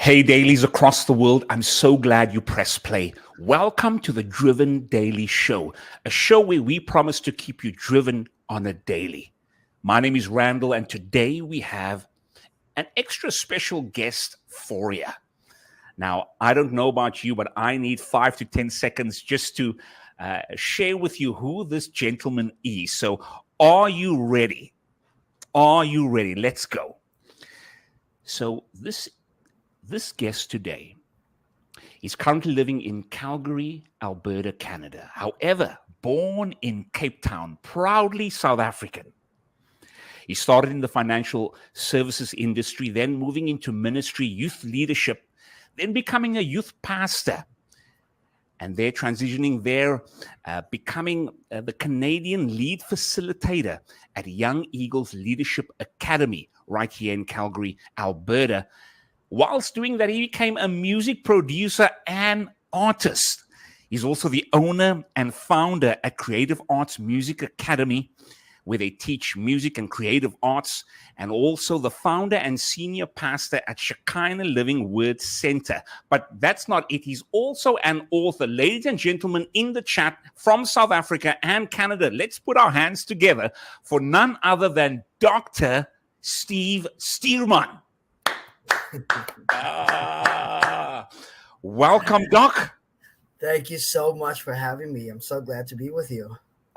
Hey, dailies across the world, I'm so glad you pressed play. Welcome to the Driven Daily Show, a show where we promise to keep you driven on a daily. My name is Randall, and today we have an extra special guest for you. Now, I don't know about you, but I need 5 to 10 seconds just to share with you who this gentleman is. So, are you ready? Are you ready? Let's go. So, this guest today is currently living in Calgary, Alberta, Canada. However, born in Cape Town, proudly South African. He started in the financial services industry, then moving into ministry, youth leadership, then becoming a youth pastor. And they're transitioning there, becoming the Canadian lead facilitator at Young Eagles Leadership Academy right here in Calgary, Alberta. Whilst doing that, he became a music producer and artist. He's also the owner and founder at Creative Arts Music Academy, where they teach music and creative arts, and also the founder and senior pastor at Shekinah Living Word Center. But that's not it. He's also an author. Ladies and gentlemen, in the chat from South Africa and Canada, let's put our hands together for none other than Dr. Steve Stuurman. Welcome, Doc. Thank you so much for having me. I'm so glad to be with you.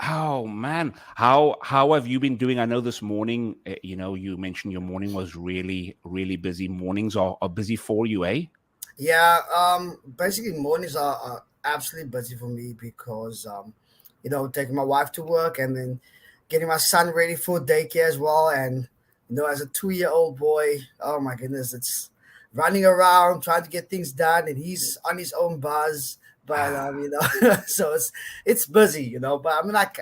Oh man, how have you been doing? I know this morning, you mentioned your morning was really busy. Mornings are busy for you, eh? Yeah, basically mornings are absolutely busy for me because taking my wife to work and then getting my son ready for daycare as well. And as a 2-year-old boy, oh my goodness, it's running around trying to get things done, and he's on his own buzz. But so it's busy, but I'm not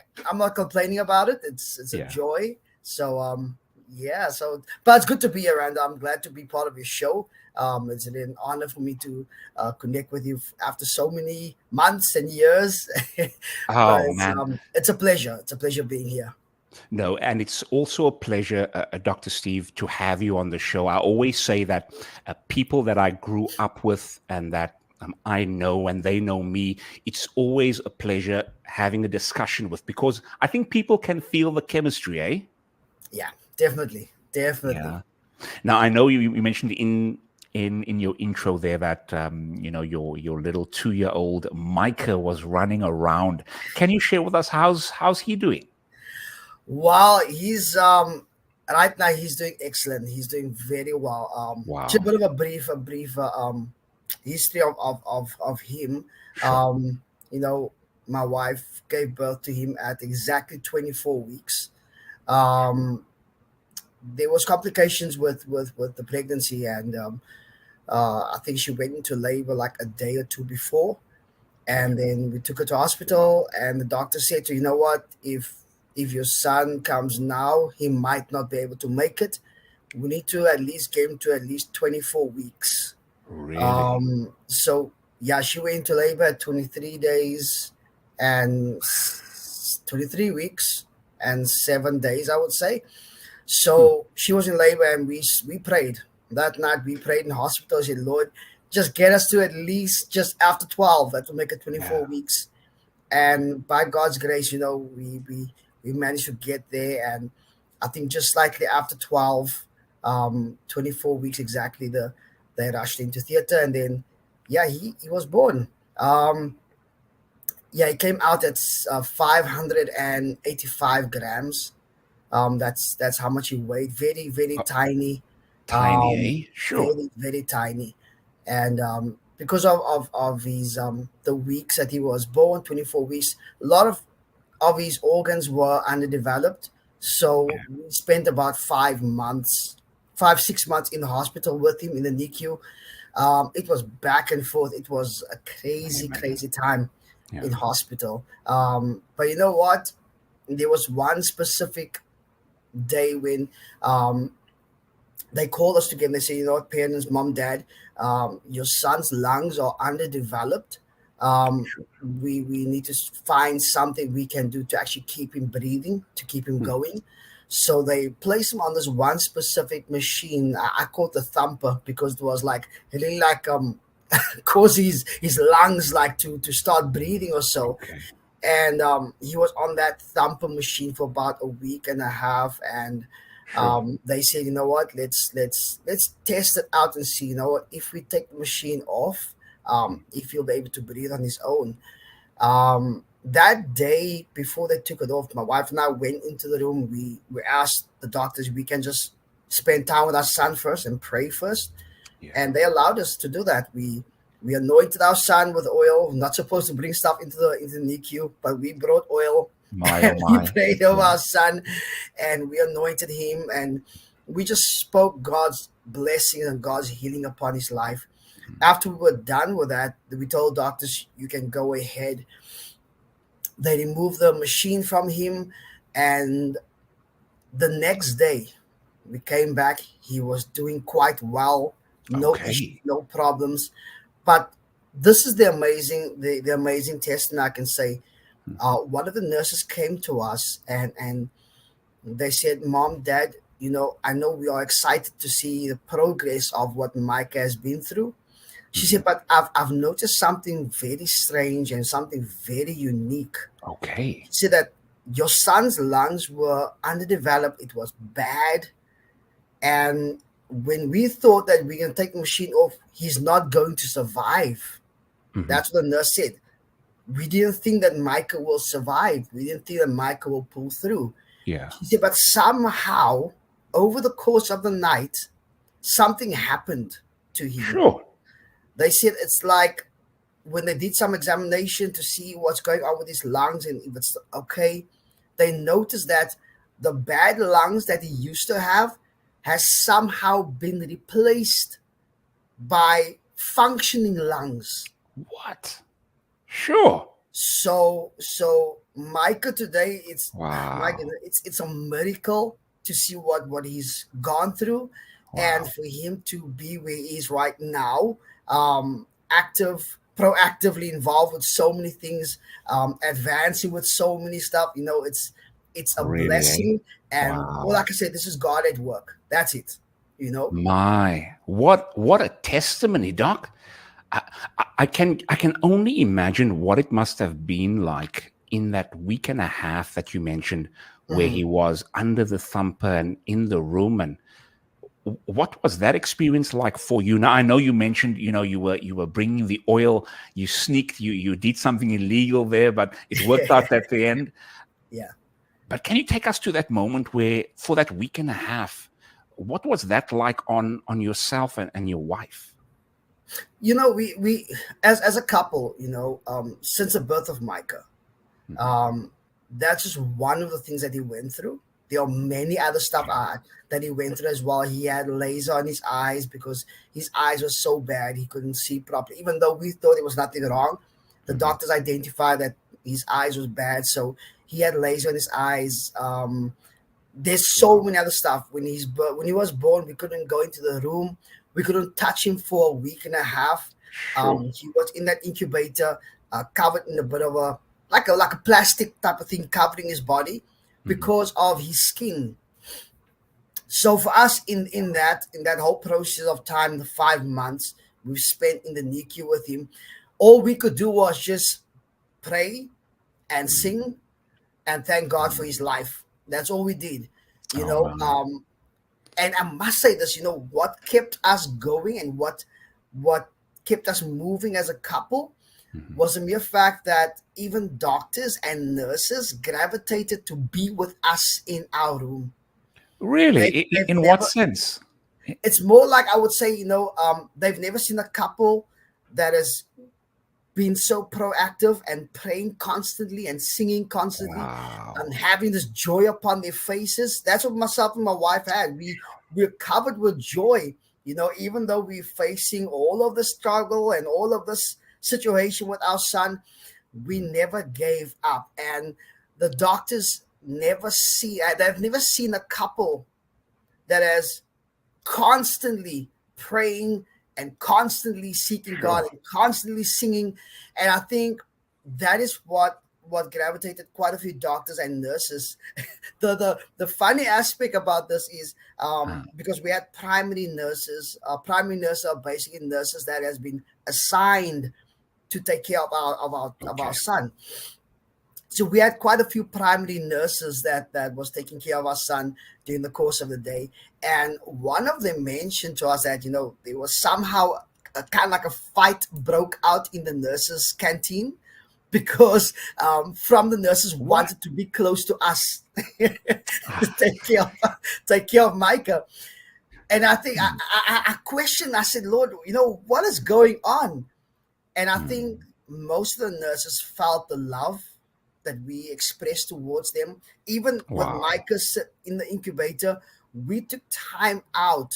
complaining about it. It's a joy. So but it's good to be around. I'm glad to be part of your show. It's an honor for me to connect with you after so many months and years. It's a pleasure. It's a pleasure being here. No, and it's also a pleasure, Dr. Steve, to have you on the show. I always say that people that I grew up with and that I know and they know me, it's always a pleasure having a discussion with, because I think people can feel the chemistry, eh? Yeah, definitely. Yeah. Now, I know you mentioned in your intro there that your little 2-year-old Micah was running around. Can you share with us how's he doing? Well, he's right now he's doing excellent. He's doing very well. Wow. Just a bit of a brief history of him. Sure. My wife gave birth to him at exactly 24 weeks. There was complications with the pregnancy, and I think she went into labor like a day or two before, and then we took her to hospital, and the doctor said to her, you know what, if your son comes now, he might not be able to make it. We need to at least get him to at least 24 weeks. Really? So yeah, she went into labor at 23 days and 23 weeks and 7 days, I would say. So she was in labor, and we prayed that night. We prayed in hospital. Said, Lord, just get us to at least just after 12. That will make it 24 weeks. And by God's grace, we managed to get there. And I think just slightly after 12, 24 weeks exactly, they rushed into theater, and then he was born. He came out at 585 grams. That's how much he weighed. Very, very tiny. Tiny, eh? Sure. Very, very tiny. And because of his the weeks that he was born, 24 weeks, a lot of his organs were underdeveloped. So we spent about 6 months in the hospital with him in the NICU. It was back and forth. It was a crazy time in hospital. But you know what? There was one specific day when they called us together. They said, you know what, parents, mom, dad, your son's lungs are underdeveloped. We need to find something we can do to actually keep him breathing, to keep him going. So they placed him on this one specific machine. I called the thumper because it was like really like cause his lungs like to start breathing or so. Okay. And he was on that thumper machine for about a week and a half. And Sure. they said, you know what, let's test it out and see, you know what, if we take the machine off, if he'll be able to breathe on his own. That day before they took it off, my wife and I went into the room. We asked the doctors we can just spend time with our son first and pray first, Yeah. and they allowed us to do that. We anointed our son with oil. Not supposed to bring stuff into the NICU, but we brought oil My, oh and we my. prayed over Yeah. our son, and we anointed him, and we just spoke God's blessing and God's healing upon his life. After we were done with that, we told doctors, you can go ahead. They removed the machine from him, and the next day we came back. He was doing quite well, no issues, Okay. no problems. But this is the amazing testing I can say. One of the nurses came to us, and they said, "Mom, Dad, you know, I know we are excited to see the progress of what Micah has been through." She Mhm. said, "But I've noticed something very strange and something very unique." Okay. She said that your son's lungs were underdeveloped. It was bad. And when we thought that we can take the machine off, he's not going to survive. Hmm. That's what the nurse said. We didn't think that Michael will survive. We didn't think that Michael will pull through. Yeah. She said, but somehow, over the course of the night, something happened to him. Sure. They said it's like when they did some examination to see what's going on with his lungs and if it's okay, they noticed that the bad lungs that he used to have has somehow been replaced by functioning lungs. What? Sure. So Micah today, it's my Wow. goodness, it's a miracle to see what he's gone through, and Wow. for him to be where he is right now, active, proactively involved with so many things, advancing with so many stuff. You know, it's a Really, eh? blessing, and well, Wow. like I said, this is God at work. That's it. You know. My, what a testimony, Doc. I, I can only imagine what it must have been like in that week and a half that you mentioned, where Mhm. he was under the thumper and in the room. And what was that experience like for you? Now I know you mentioned, you were bringing the oil, you sneaked, you did something illegal there, but it worked out at the end. Yeah. But can you take us to that moment where, for that week and a half, what was that like on yourself and your wife? You know, we as a couple, you know, since the birth of Micah, Mhm. um, that's just one of the things that he went through. There are many other stuff Yeah. that he went through as well. He had laser on his eyes because his eyes were so bad he couldn't see properly. Even though we thought there was nothing wrong, the Mhm. doctors identified that his eyes was bad. So he had laser on his eyes. There's so Wow. many other stuff. When he was born, we couldn't go into the room. We couldn't touch him for a week and a half. Sure. He was in that incubator, covered in a bit of a like a plastic type of thing covering his body Mhm. because of his skin. So for us, in that whole process of time, the 5 months we've spent in the NICU with him, all we could do was just pray and Mhm. sing and thank God for Mhm. his life. That's all we did, you Oh know. my. And I must say this, you know, what kept us going and what kept us moving as a couple Mhm. was the mere fact that even doctors and nurses gravitated to be with us in our room. Really? They've In what never. sense? It's more like I would say, you know, they've never seen a couple that has being so proactive and praying constantly and singing constantly and Wow. having this joy upon their faces. That's what myself and my wife had. We're covered with joy, you know, even though we're facing all of the struggle and all of this situation with our son, we Mhm. never gave up. And the doctors they've never seen a couple that has constantly praying and constantly seeking God Sure. and constantly singing. And I think that is what gravitated quite a few doctors and nurses. The funny aspect about this is Ah, because we had primary nurses. Primary nurses are basically nurses that has been assigned to take care of our okay. son. So we had quite a few primary nurses that was taking care of our son during the course of the day, and one of them mentioned to us that there was somehow a kind of like a fight broke out in the nurses canteen because from the nurses What? wanted to be close to us to Ah, take care of Micah. And I think mm, I questioned. I said, Lord, what is going on? And I think mm. most of the nurses felt the love that we expressed towards them. Even with Wow. Micah in the incubator, we took time out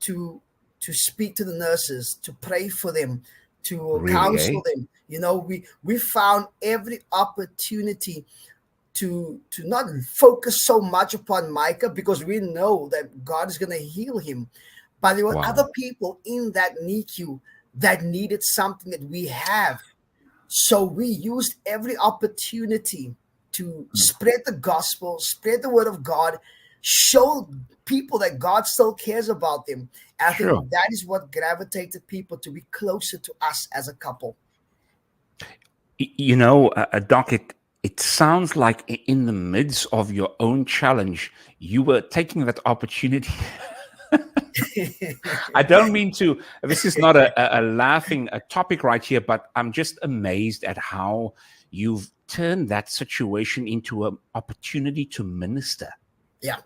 to speak to the nurses, to pray for them, to Really, eh? counsel them. We found every opportunity to not focus so much upon Micah because we know that God is going to heal him. But there were other Wow. people in that NICU that needed something that we have. So we used every opportunity to Mm, spread the gospel, spread the word of God, show people that God still cares about them. And I sure. think that is what gravitated people to be closer to us as a couple. Doc, it sounds like in the midst of your own challenge, you were taking that opportunity. I don't mean to, this is not a laughing a topic right here, but I'm just amazed at how you've turned that situation into an opportunity to minister. Yeah,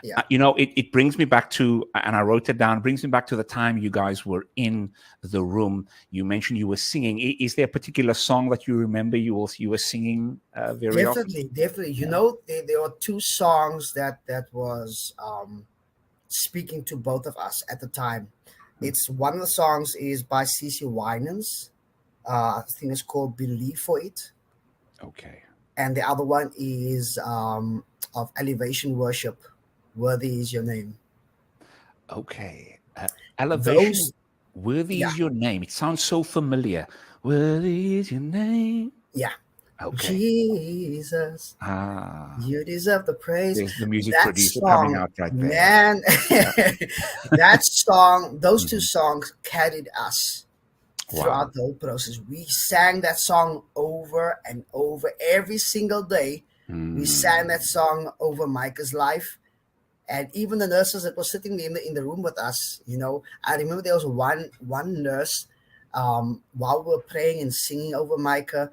yeah. It brings me back to, and I wrote it down, brings me back to the time you guys were in the room. You mentioned you were singing. Is there a particular song that you remember you were singing very often? Definitely, definitely. Yeah. There are two songs that was speaking to both of us at the time. Mm, It's one of the songs is by CC Winans. I think it's called "Believe for It," okay. and the other one is of Elevation Worship. Worthy is your name. Okay. Those, Elevation, worthy yeah, is your name. It sounds so familiar. Worthy is your name. yeah. Okay. Jesus, Ah, you deserve the praise. there's the music That producer coming song, out right there. man, Yeah. that song, those two Mhm. songs carried us Wow. throughout the whole process. We sang that song over and over every single day. We sang that Mm, song over Micah's life. And even the nurses that were sitting in the room with us, I remember there was one nurse, while we were praying and singing over Micah,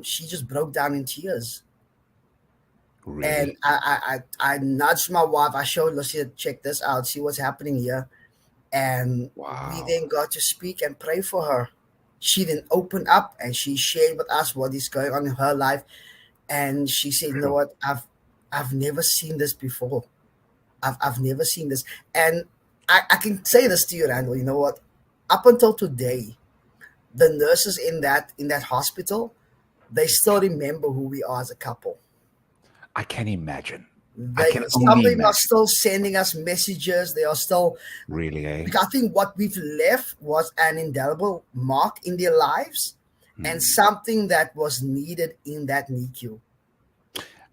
she just broke down in tears. And really? I nudged my wife. I showed Lucia, check this out, see what's happening here. And we Wow. then got to speak and pray for her. She then opened up and she shared with us what is going on in her life. And she said, "You know Sure. what? I've never seen this before. I've never seen this." And I can say this to you, Randall. You know what? Up until today, the nurses in that hospital, they still remember who we are as a couple. I can imagine. I They can Some of only them are imagine. still sending us messages. They are still, Really, eh? because I think what we've left was an indelible mark in their lives and Hmm. something that was needed in that NICU.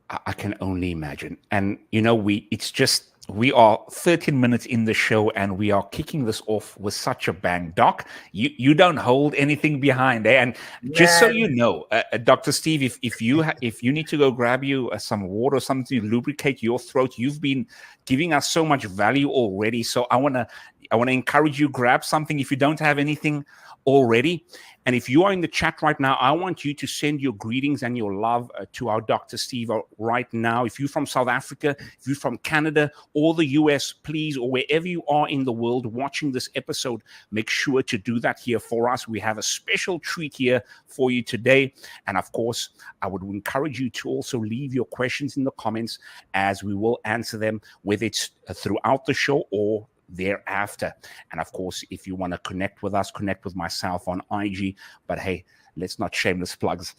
I can only imagine. And it's just we are 13 minutes in the show and we are kicking this off with such a bang. Doc, you don't hold anything behind, eh? And just so you Man, know, Dr. Steve, if you need to go grab you some water or something to lubricate your throat, you've been giving us so much value already. So I want to encourage you, grab something if you don't have anything already. And if you are in the chat right now, I want you to send your greetings and your love to our Dr. Steve right now. If you're from South Africa, if you're from Canada or the US, please, or wherever you are in the world watching this episode, make sure to do that here for us. We have a special treat here for you today. And of course, I would encourage you to also leave your questions in the comments as we will answer them, whether it's throughout the show or thereafter. And of course, if you want to connect with us, connect with myself on IG. But hey, let's not shameless plugs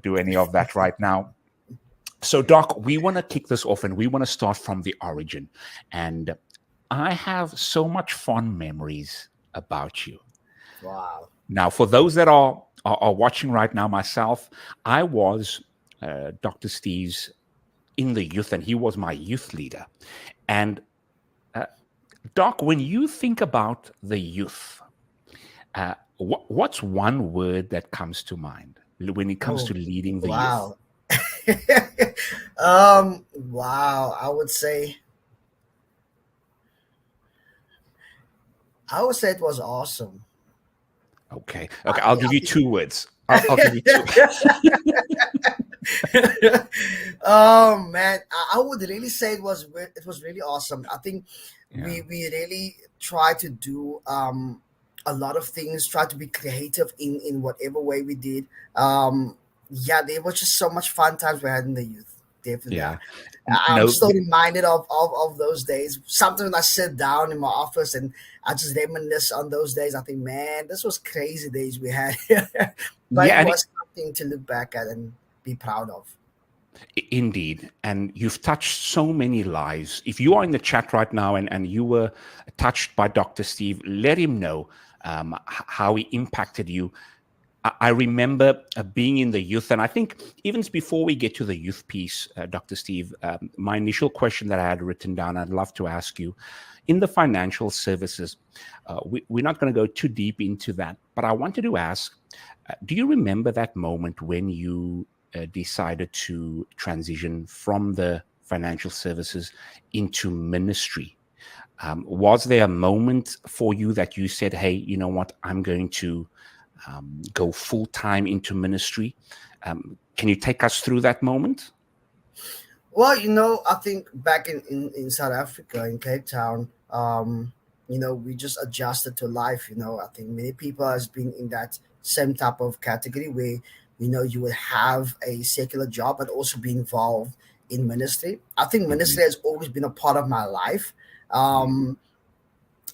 do any of that right now. So, Doc, we want to kick this off and we want to start from the origin. And I have so much fond memories about you. wow. Now, for those that are watching right now, myself, I was Dr. Steve's in the youth, and he was my youth leader. And Doc, when you think about the youth, what's one word that comes to mind when it comes to Oh, leading the youth? wow. Wow. I would say it was awesome. Okay, I'll Yeah, give you two words. I'll give you two. oh man, I would really say it was really awesome. I think Yeah, we really try to do a lot of things, try to be creative in whatever way we did. Yeah, there was just so much fun times we had in the youth. Definitely. yeah. I'm No, still reminded of those days. Sometimes when I sit down in my office and I just reminisce on those days, I think, man, this was crazy days we had. But yeah, it and was something to look back at and be proud of. indeed. And you've touched so many lives. If you are in the chat right now and you were touched by Dr. Steve, let him know how he impacted you. I remember being in the youth, and I think even before we get to the youth piece, Dr. Steve, my initial question that I had written down, I'd love to ask you in the financial services. We're not going to go too deep into that, but I wanted to ask, do you remember that moment when you decided to transition from the financial services into ministry? Was there a moment for you that you said, hey, you know what, I'm going to go full time into ministry? Can you take us through that moment? Well, I think back in South Africa, in Cape Town, we just adjusted to life. I think many people has been in that same type of category where, you would have a secular job but also be involved in ministry. I think Mhm, ministry has always been a part of my life. mhm,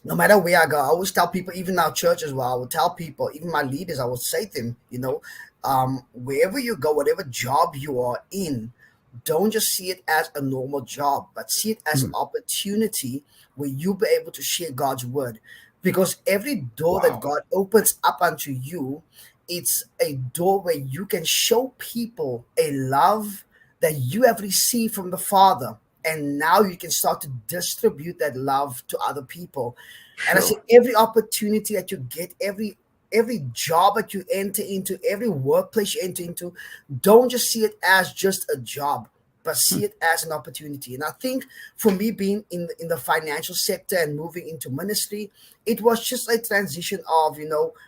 No matter where I go, I always tell people, even our church as well, I would tell people, even my leaders, I would say to them, wherever you go, whatever job you are in, don't just see it as a normal job, but see it as an mm. opportunity where you'll be able to share God's word. Because every door that Wow. God opens up unto you, it's a door where you can show people a love that you have received from the Father. And now you can start to distribute that love to other people. And I said, Sure. every opportunity that you get, every job that you enter into, every workplace you enter into, don't just see it as just a job, but Hmm. see it as an opportunity. And I think for me, being in the financial sector and moving into ministry, it was just a transition of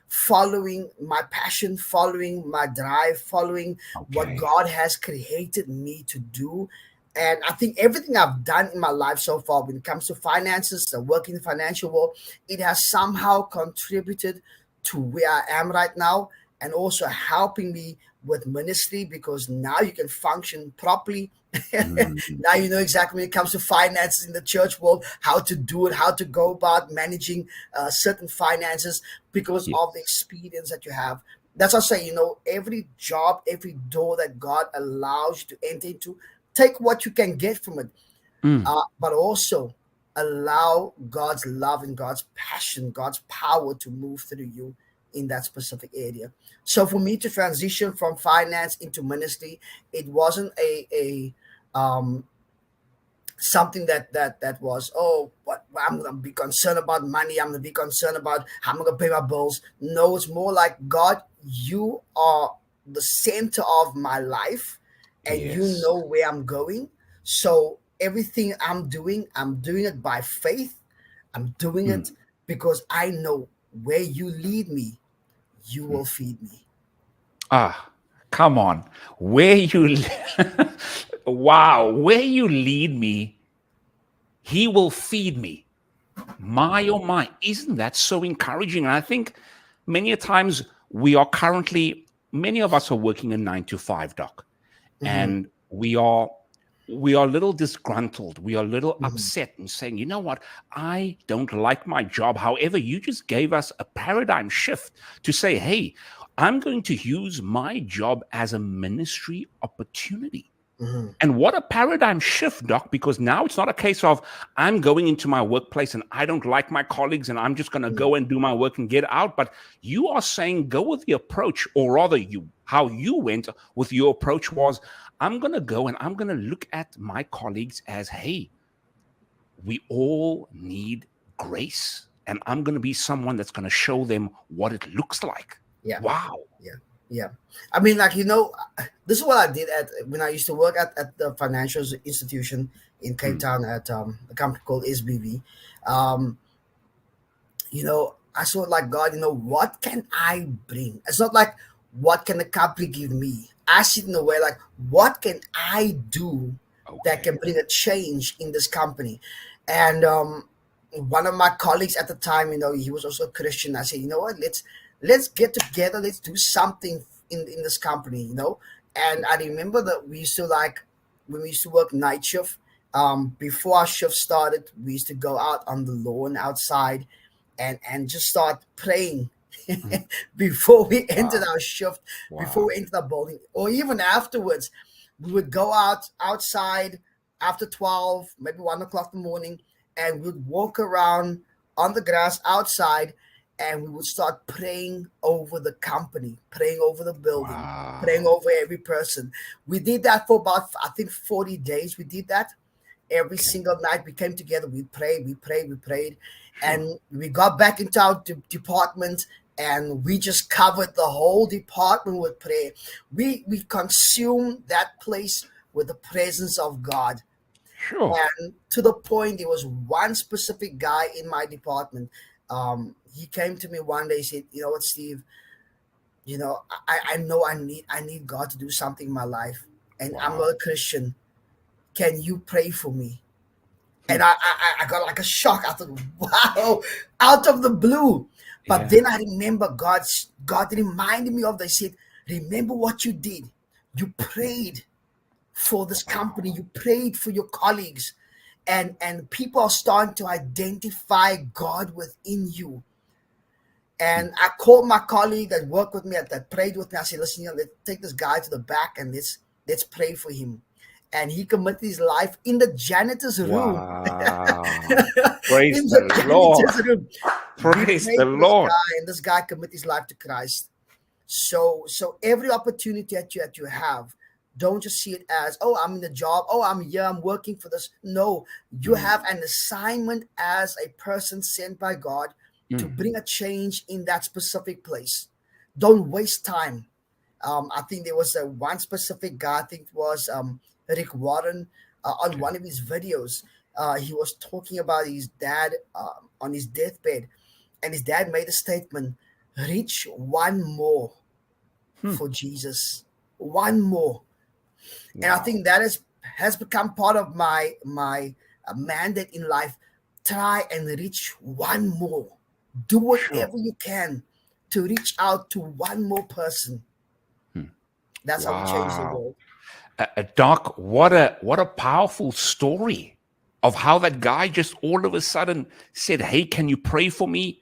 following my passion, following my drive, following what Okay. God has created me to do. And I think everything I've done in my life so far, when it comes to finances, the work in the financial world, it has somehow contributed to where I am right now, and also helping me with ministry, because now you can function properly. Mm, Now you know exactly when it comes to finances in the church world, how to do it, how to go about managing certain finances, because of the yes. experience that you have. That's what I say, every job, every door that God allows you to enter into, take what you can get from it, Mm, but also allow God's love and God's passion, God's power to move through you in that specific area. So for me to transition from finance into ministry, it wasn't a something that was, oh, what, I'm gonna be concerned about money, I'm gonna be concerned about how I'm gonna pay my bills. No, it's more like, God, you are the center of my life, and you yes. know where I'm going. So everything I'm doing it by faith. I'm doing it Mm. because I know where you lead me, you Mm. will feed me. Ah, come on. Where you, wow, where you lead me, he will feed me. My oh my, isn't that so encouraging? And I think many a times we are currently, many of us are working a 9 to 5, Doc, Hmm. and we are a little disgruntled. We are a little Hmm. upset and saying, you know what, I don't like my job. However, you just gave us a paradigm shift to say, hey, I'm going to use my job as a ministry opportunity. Hmm. And what a paradigm shift, Doc, because now it's not a case of I'm going into my workplace and I don't like my colleagues and I'm just going to go and do my work and get out. But you are saying go with the approach, or rather, how you went with your approach was, I'm going to go and I'm going to look at my colleagues as, hey, we all need grace. And I'm going to be someone that's going to show them what it looks like. Yeah. Wow. Yeah. Yeah. I mean, like, this is what I did when I used to work at the financial institution in Cape Mm, Town at a company called SBV. Um, I saw like, God, what can I bring? It's not like what can the company give me. I see it in a way like, what can I do that okay. can bring a change in this company? And one of my colleagues at the time, he was also a Christian. I said, you know what, let's get together, let's do something in this company, And I remember that we used to, like, when we used to work night shift, before our shift started, we used to go out on the lawn outside and just start praying Mm, before we entered wow. our shift, before Wow. we entered the building, or even afterwards. We would go outside after 12, maybe 1 o'clock in the morning, and we'd walk around on the grass outside, and we would start praying over the company, praying over the building, praying Wow. over every person. We did that for about, I think, 40 days. We did that every Okay. single night. We came together, we prayed, Sure. and we got back into our department, and we just covered the whole department with prayer. We consumed that place with the presence of God. Sure. And to the point, there was one specific guy in my department. He came to me one day. He said, "You know what, Steve? I know I need God to do something in my life, and I'm Wow. not a Christian. Can you pray for me?" Hmm. And I got like a shock. I thought, wow, out of the blue. But Yeah. then I remember God reminded me of this. He said, remember what you did. You prayed for this Wow. company. You prayed for your colleagues. And people are starting to identify God within you. Hmm. And I called my colleague that worked with me, that prayed with me. I said, listen, let's take this guy to the back and let's pray for him. And he committed his life in the janitor's room. Wow. Praise In the the Lord. janitor's room. We Praise the prayed for this Lord. guy, and this guy committed his life to Christ. So every opportunity that you have, don't just see it as, oh, I'm in the job, oh, I'm here, I'm working for this. No, you Mm, have an assignment as a person sent by God to mm, bring a change in that specific place. Don't waste time. I think there was one specific guy, I think it was Rick Warren, on okay. one of his videos. He was talking about his dad on his deathbed, and his dad made a statement: reach one more Hmm. for Jesus, one more. And I Wow. think that has become part of my mandate in life. Try and reach one more. Do Sure. whatever you can to reach out to one more person. Hmm. That's how we change the Wow. world. Doc, what a powerful story of how that guy just all of a sudden said, "Hey, can you pray for me?"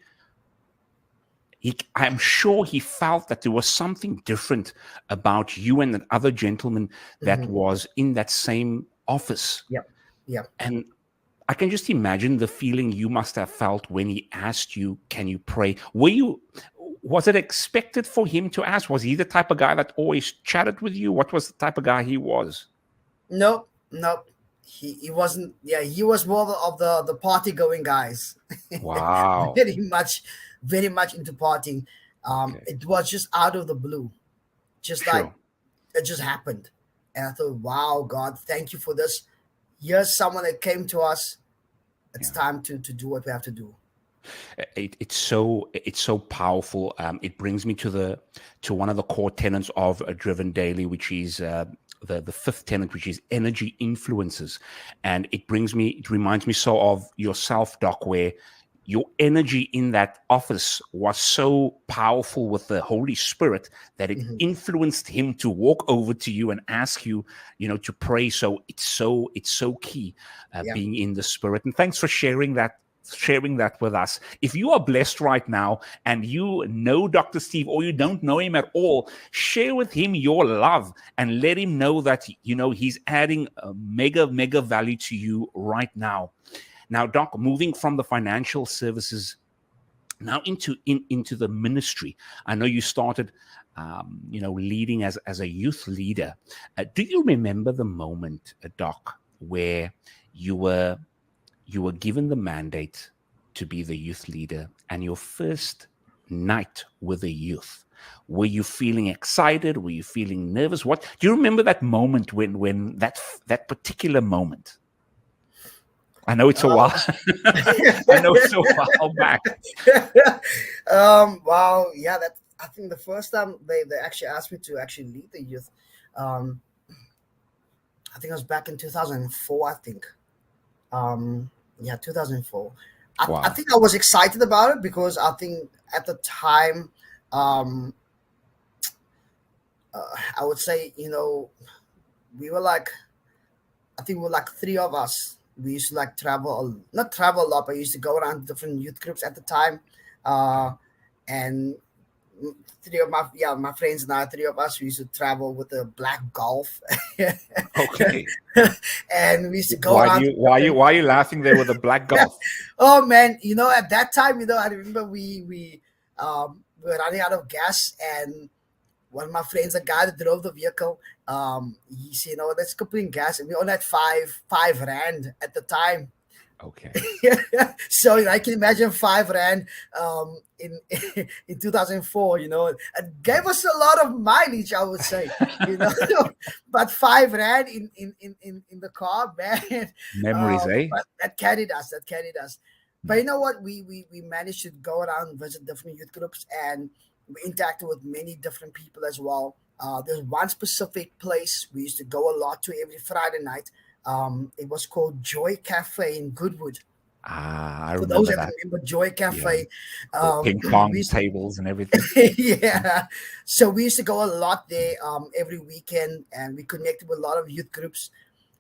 I'm sure he felt that there was something different about you and that other gentleman that Hmm. was in that same office. Yep. Yep. And I can just imagine the feeling you must have felt when he asked you, "Can you pray?" Was it expected for him to ask? Was he the type of guy that always chatted with you? What was the type of guy he was? Nope. Nope. He wasn't. Yeah, he was more of the party going guys. Wow. Very much into partying. Okay. It was just out of the blue, just like Sure. it just happened. And I thought, wow, God, thank you for this. Here's someone that came to us. It's Yeah. time to do what we have to do. It's so powerful. It brings me to one of the core tenets of a driven daily, which is the fifth tenet, which is energy influences, and it reminds me so of yourself, Doc, where your energy in that office was so powerful with the Holy Spirit that it Mhm. influenced him to walk over to you and ask you, to pray. So it's so key, Yeah. being in the Spirit. And thanks for sharing that with us. If you are blessed right now and you know Dr. Steve or you don't know him at all, share with him your love and let him know that he's adding a mega value to you right now. Now, Doc, moving from the financial services now into the ministry. I know you started leading as a youth leader. Do you remember the moment, Doc, where you were given the mandate to be the youth leader, and your first night with the youth? Were you feeling excited? Were you feeling nervous? What do you remember that moment when that particular moment? I know it's a while. I know it's a while back. Wow, yeah, that I think the first time they actually asked me to actually lead the youth, um, I think it was back in 2004. I think, yeah, 2004. I Wow. think I was excited about it because I think at the time, um, I would say, we were like, I think we were like three of us. We used to like not travel a lot, but used to go around different youth groups at the time. Uh, and three of my friends and I, three of us, we used to travel with a black Golf, Okay. and we used to go around to different. Why are you laughing there with a black golf? Oh man, at that time, I remember we were running out of gas, and one of my friends, a guy that drove the vehicle, he said, let's go put in gas, and we only had five rand at the time. Okay. So I can imagine 5 rand in in 2004. It gave us a lot of mileage, I would say. You know, but 5 rand in the car, man. Memories, eh? But that carried us. That carried us. But you know what? We managed to go around, visit different youth groups, and we interacted with many different people as well. There's one specific place we used to go a lot to every Friday night. It was called Joy Cafe in Goodwood. I For those remember that that. remember Joy Yeah. Cafe, Ping we pong used tables and everything. yeah. So we used to go a lot there every weekend, and we connected with a lot of youth groups.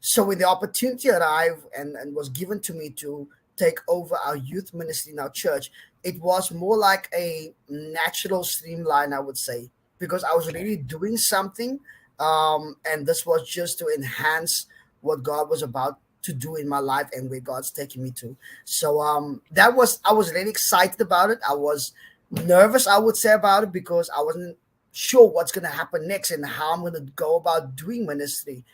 So when the opportunity arrived and was given to me to take over our youth ministry in our church, it was more like a natural streamline, I would say, because I was Okay. really doing something, and this was just to enhance what God was about to do in my life and where God's taking me to. So I was really excited about it. I was nervous, I would say, about it because I wasn't sure what's going to happen next and how I'm going to go about doing ministry.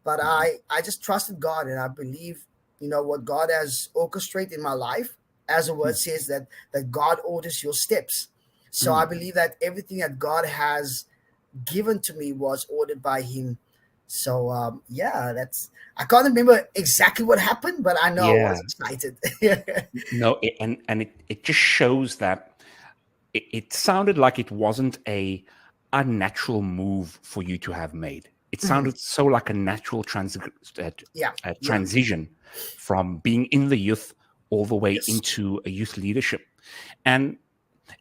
But Mhm. I just trusted God, and I believe what God has orchestrated in my life, as the word Mm. says that God orders your steps. So I Mm. believe that everything that God has given to me was ordered by Him. So yeah, that's I can't remember exactly what happened, but I know I Yeah. was excited. No, it just shows that it sounded like it wasn't a unnatural move for you to have made. It Mhm. sounded so like a natural Yeah, yeah, transition from being in the youth all the way yes. into a youth leadership. And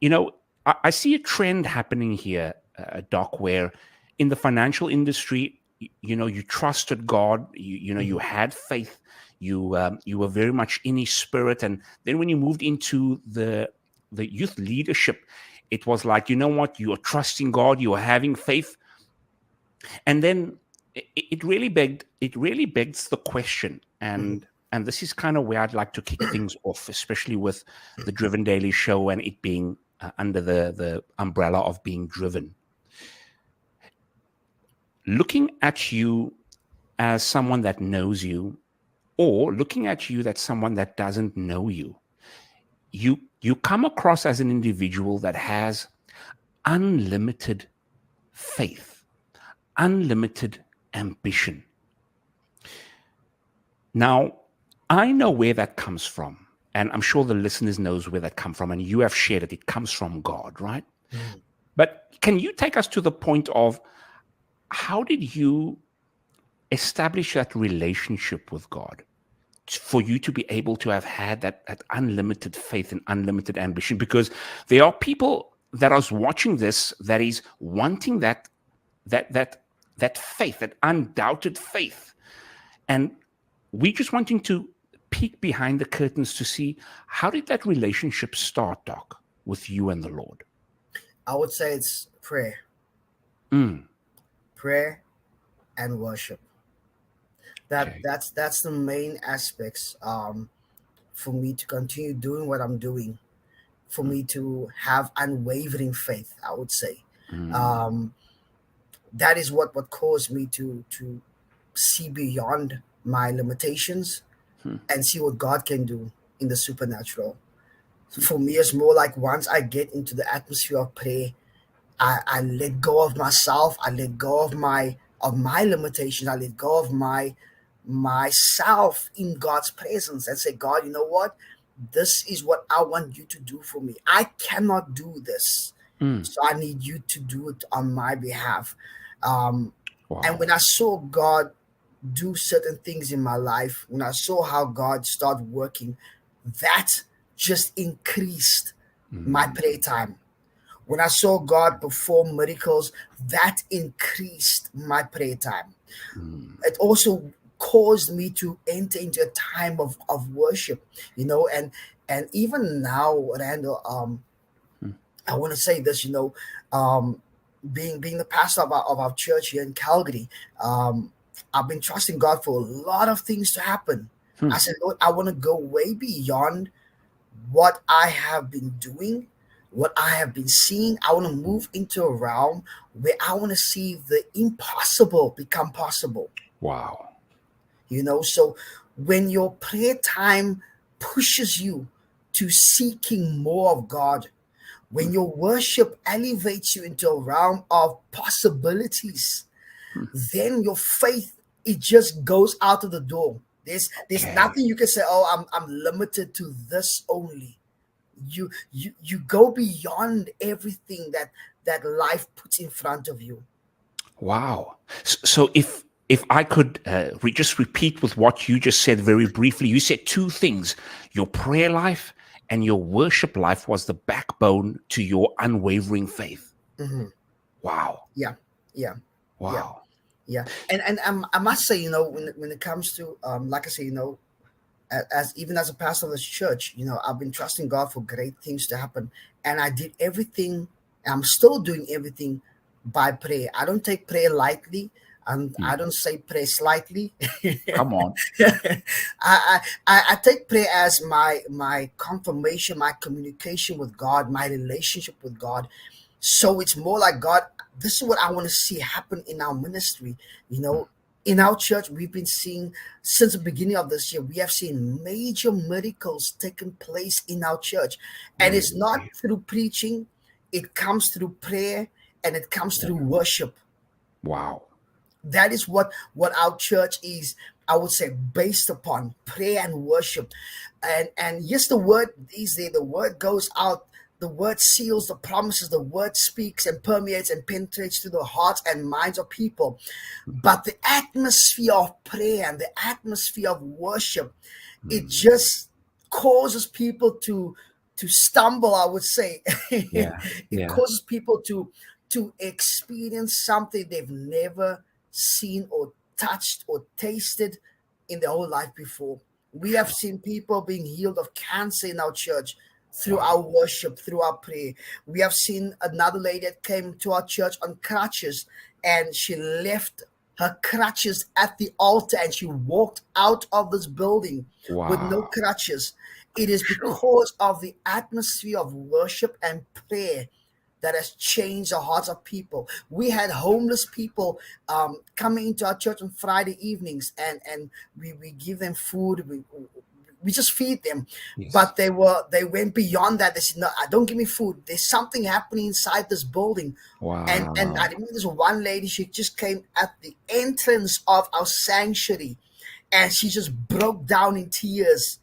you know, I see a trend happening here, Doc, where in the financial industry, you trusted God, you Mhm. had faith, you were very much in His Spirit, and then when you moved into the youth leadership, it was like, you know what, you are trusting God, you are having faith, and then it really begs the question, Mhm. and this is kind of where I'd like to kick things off, especially with the Driven Daily Show and it being under the umbrella of being driven. Looking at you as someone that knows you, or looking at you as someone that doesn't know you, you come across as an individual that has unlimited faith, unlimited ambition. Now, I know where that comes from, and I'm sure the listeners knows where that comes from, and you have shared it. It comes from God, right? Mhm. But can you take us to the point of how did you establish that relationship with God for you to be able to have had that unlimited faith and unlimited ambition? Because there are people that are watching this that is wanting that that that faith, that undoubted faith, and we just wanting to peek behind the curtains to see how did that relationship start, Doc, with you and the Lord? I would say it's Mm, prayer and worship. That okay. that's the main aspects for me to continue doing what I'm doing, for Mm, me to have unwavering faith, I would say. Mm. Um, that is what caused me to see beyond my limitations Hmm. and see what God can do in the supernatural. For me, it's more like once I get into the atmosphere of prayer, I let go of myself. I let go of my limitations. I let go of myself in God's presence and say, God, you know what? This is what I want you to do for me. I cannot do this, Mm. so I need you to do it on my behalf. Um, and Wow. when I saw God do certain things in my life, when I saw how God started working, that just increased my Mm. prayer time. When I saw God perform miracles, that increased my prayer time. Mm. It also caused me to enter into a time of worship, and even now, Randall, Mm. I want to say this, um, being the pastor of our church here in Calgary, I've been trusting God for a lot of things to happen. Hmm. I said, Lord, I want to go way beyond what I have been doing, what I have been seeing. I want to move into a realm where I want to see the impossible become possible. Wow. So when your prayer time pushes you to seeking more of God, Hmm. when your worship elevates you into a realm of possibilities, Hmm. then your faith, it just goes out of the door. There's Okay. nothing you can say, oh, I'm limited to this only. You go beyond everything that life puts in front of you. Wow. So if I could just repeat with what you just said very briefly, you said two things: your prayer life and your worship life was the backbone to your unwavering faith. Hmm. Wow. Yeah, yeah, yeah, Wow. yeah. And I must say, when it comes to like I say, as even as a pastor of this church, I've been trusting God for great things to happen, and I did everything. I'm still doing everything by prayer. I don't take prayer lightly, and Hmm. I don't say pray slightly. Come on. I take prayer as my confirmation, my communication with God, my relationship with God. So it's more like, God, this is what I want to see happen in our ministry. You Hmm. know, in our church, we've been seeing since the beginning of this year, we have seen major miracles taking place in our church. And it's not Really? through preaching, it comes through prayer and it comes Yeah. through worship. Wow. That is what our church is, I would say, based upon prayer and worship. And yes, the word is there, the word goes out, the word seals the promises, the word speaks and permeates and penetrates through the hearts and minds of people. But the atmosphere of prayer and the atmosphere of worship, it Hmm. just causes people to stumble, I would say. Yeah. It Yeah. causes people to experience something they've never seen or touched or tasted in their whole life before. We have seen people being healed of cancer in our church through our Wow. worship, through our prayer. We have seen another lady that came to our church on crutches, and she left her crutches at the altar and she walked out of this building with no Wow. crutches. It is Sure. because of the atmosphere of worship and prayer that has changed the hearts of people. We had homeless people coming into our church on Friday evenings, and we give them food. We just feed them, Yes. but they went beyond that. They said, "No, don't give me food. There's something happening inside this building." And I Wow. remember this one lady. She just came at the entrance of our sanctuary, and she just broke down in tears.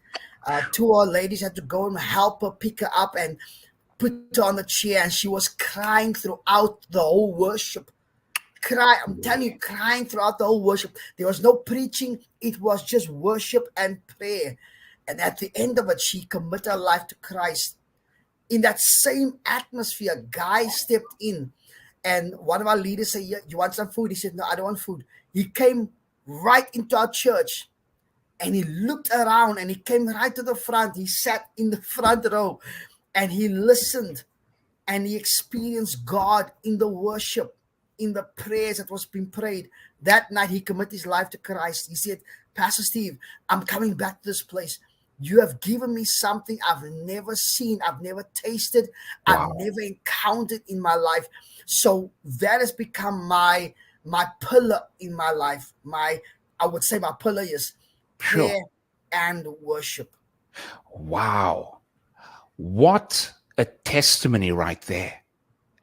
Two old ladies had to go and help her, pick her up, and put her on the chair, and she was crying throughout the whole worship. I'm telling you, Really. crying throughout the whole worship. There was no preaching, it was just worship and prayer. And at the end of it, she committed her life to Christ. In that same atmosphere, a guy stepped in, and one of our leaders said, "Yeah, you want some food?" He said, "No, I don't want food." He came right into our church, and he looked around, and he came right to the front. He sat in the front row, and he listened, and he experienced God in the worship, in the prayers that was being prayed. That night he committed his life to Christ. He said, "Pastor Steve, I'm coming back to this place. You have given me something I've never seen, I've never tasted, I've Wow. never encountered in my life. So that has become my pillar in my life. I would say my pillar is Sure. prayer and worship. Wow. What a testimony right there.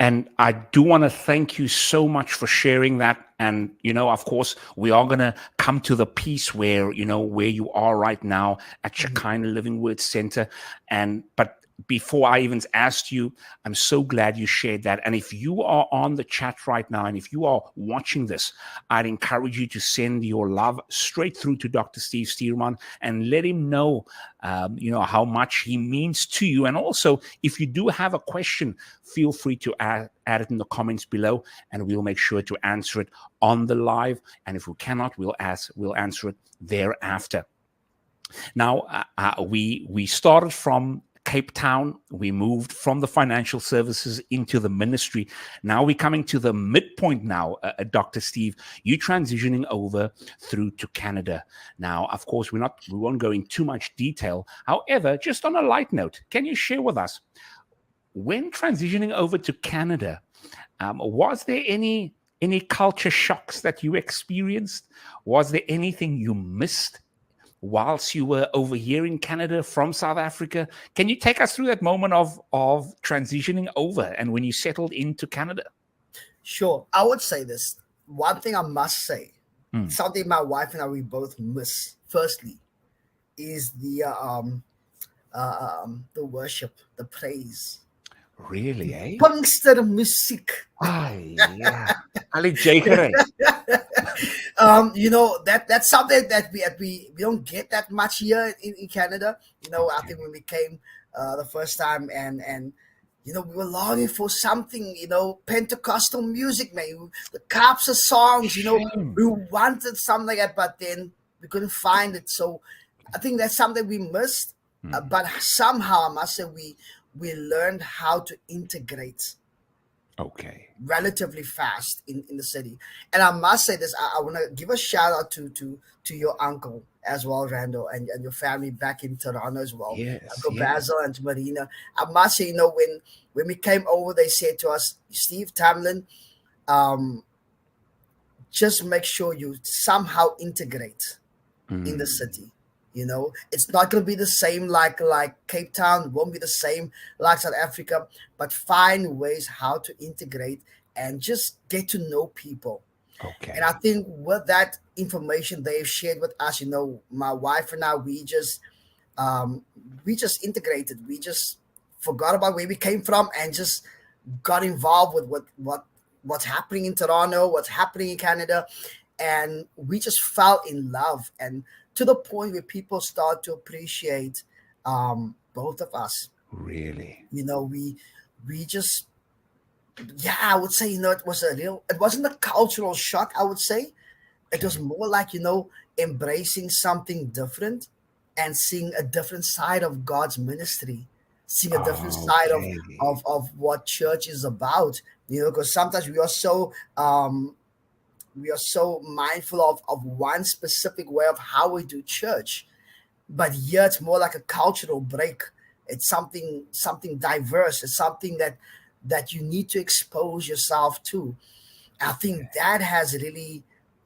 And I do want to thank you so much for sharing that. And, of course, we are going to come to the piece where, where you are right now at Mhm. Shekinah Living Word Center. But before I even asked you, I'm so glad you shared that. And if you are on the chat right now, and if you are watching this, I'd encourage you to send your love straight through to Dr. Steve Stuurman and let him know, how much he means to you. And also, if you do have a question, feel free to add it in the comments below, and we'll make sure to answer it on the live. And if we cannot, we'll answer it thereafter. Now, we started from Cape Town. We moved from the financial services into the ministry. Now we're coming to the midpoint now, Dr. Steve. You transitioning over through to Canada. Now, of course, we won't go in too much detail. However, just on a light note, can you share with us, when transitioning over to Canada, was there any culture shocks that you experienced? Was there anything you missed whilst you were over here in Canada from South Africa? Can you take us through that moment of transitioning over and when you settled into Canada? Sure. I would say this. One thing I must say, Mm, something my wife and I we both miss. Firstly, is the worship, the praise, really, eh? Pinkster music. Ah, yeah. Ali Jaker, That's something that we don't get that much here in Canada. I okay. think when we came the first time, and we were longing for something, Pentecostal music, man, the Caps of songs, Shame. we wanted something like that, but then we couldn't find it. So I think that's something we missed. Mm, But somehow I must say we learned how to integrate okay. relatively fast in the city. And I must say this, I want to give a shout out to your uncle as well, Randall, and your family back in Toronto as well, Yes, Uncle yes. Basil and to Marina. I must say, when we came over, they said to us, Steve Tamlin, um, just make sure you somehow integrate in the Mm, city. It's not going to be the same like Cape Town, won't be the same like South Africa, but find ways how to integrate and just get to know people. And I okay. think with that information they've shared with us, my wife and I, um, we just integrated. We just forgot about where we came from and just got involved with what's happening in Toronto, what's happening in Canada, and we just fell in love, and to the point where people start to appreciate both of us. Really. We just, yeah, I would say, it wasn't a cultural shock, I would say. It was Okay. more like, embracing something different and seeing a different side of God's ministry, seeing a different side of Okay. of what church is about. Because sometimes we are so mindful of one specific way of how we do church, but here it's more like a cultural break. It's something diverse. It's something that you need to expose yourself to. I think that has really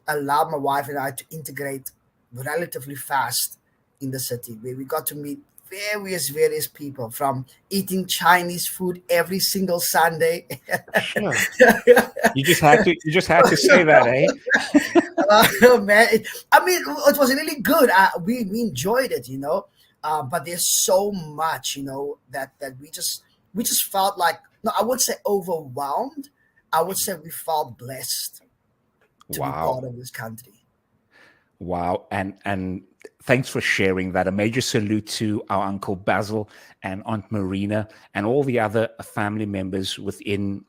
allowed my wife and I to integrate relatively fast in the city, where we got to meet various people, from eating Chinese food every single Sunday. Sure. You just had to say that, eh? Man, I mean, it was really good. We enjoyed it, but there's so much, that we just felt like, no, I would say overwhelmed. I would say we felt blessed to be part Wow. of this country. Wow. And thanks for sharing that. A major salute to our Uncle Basil and Aunt Marina and all the other family members within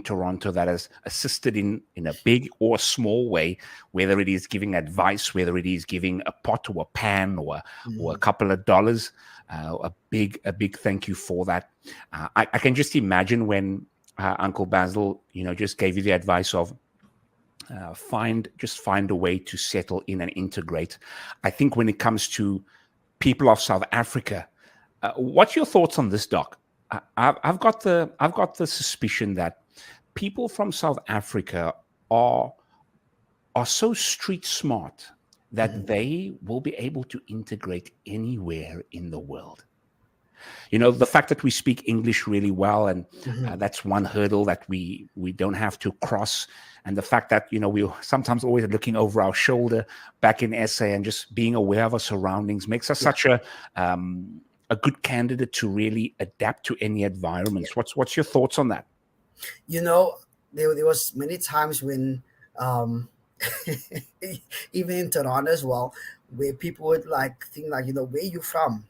Toronto that has assisted in a big or small way, whether it is giving advice, whether it is giving a pot or a pan or a Mhm. couple of dollars. A big thank you for that. I can just imagine when Uncle Basil, just gave you the advice of find a way to settle in and integrate. I think when it comes to people of South Africa. What's your thoughts on this, Doc? I've got the suspicion that people from South Africa are are so street smart that Mhm. they will be able to integrate anywhere in the world. You know, the fact that we speak English really well, and Mhm. that's one hurdle that we don't have to cross. And the fact that, you know, we sometimes always looking over our shoulder back in SA, and just being aware of our surroundings makes us Yeah, such a good candidate to really adapt to any yeah. environments. What's your thoughts on that? You know, there was many times when, um, even in Toronto as well, where people would like think like, where you from?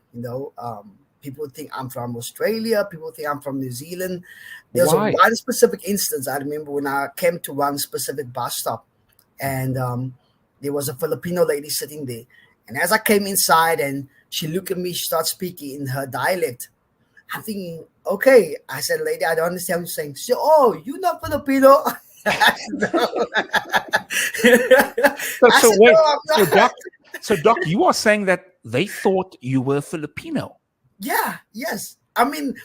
People think I'm from Australia. People think I'm from New Zealand. There's a Why? one specific instance I remember when I came to one specific bus stop, and there was a Filipino lady sitting there. And as I came inside and she looked at me, she started speaking in her dialect. I'm thinking, okay. I said, lady, I don't understand what you're saying. She said, oh, you not Filipino? I said, no. So, I so said, no, wait, I'm so not. Doc, you are saying that they thought you were Filipino. Yeah, yes. I mean,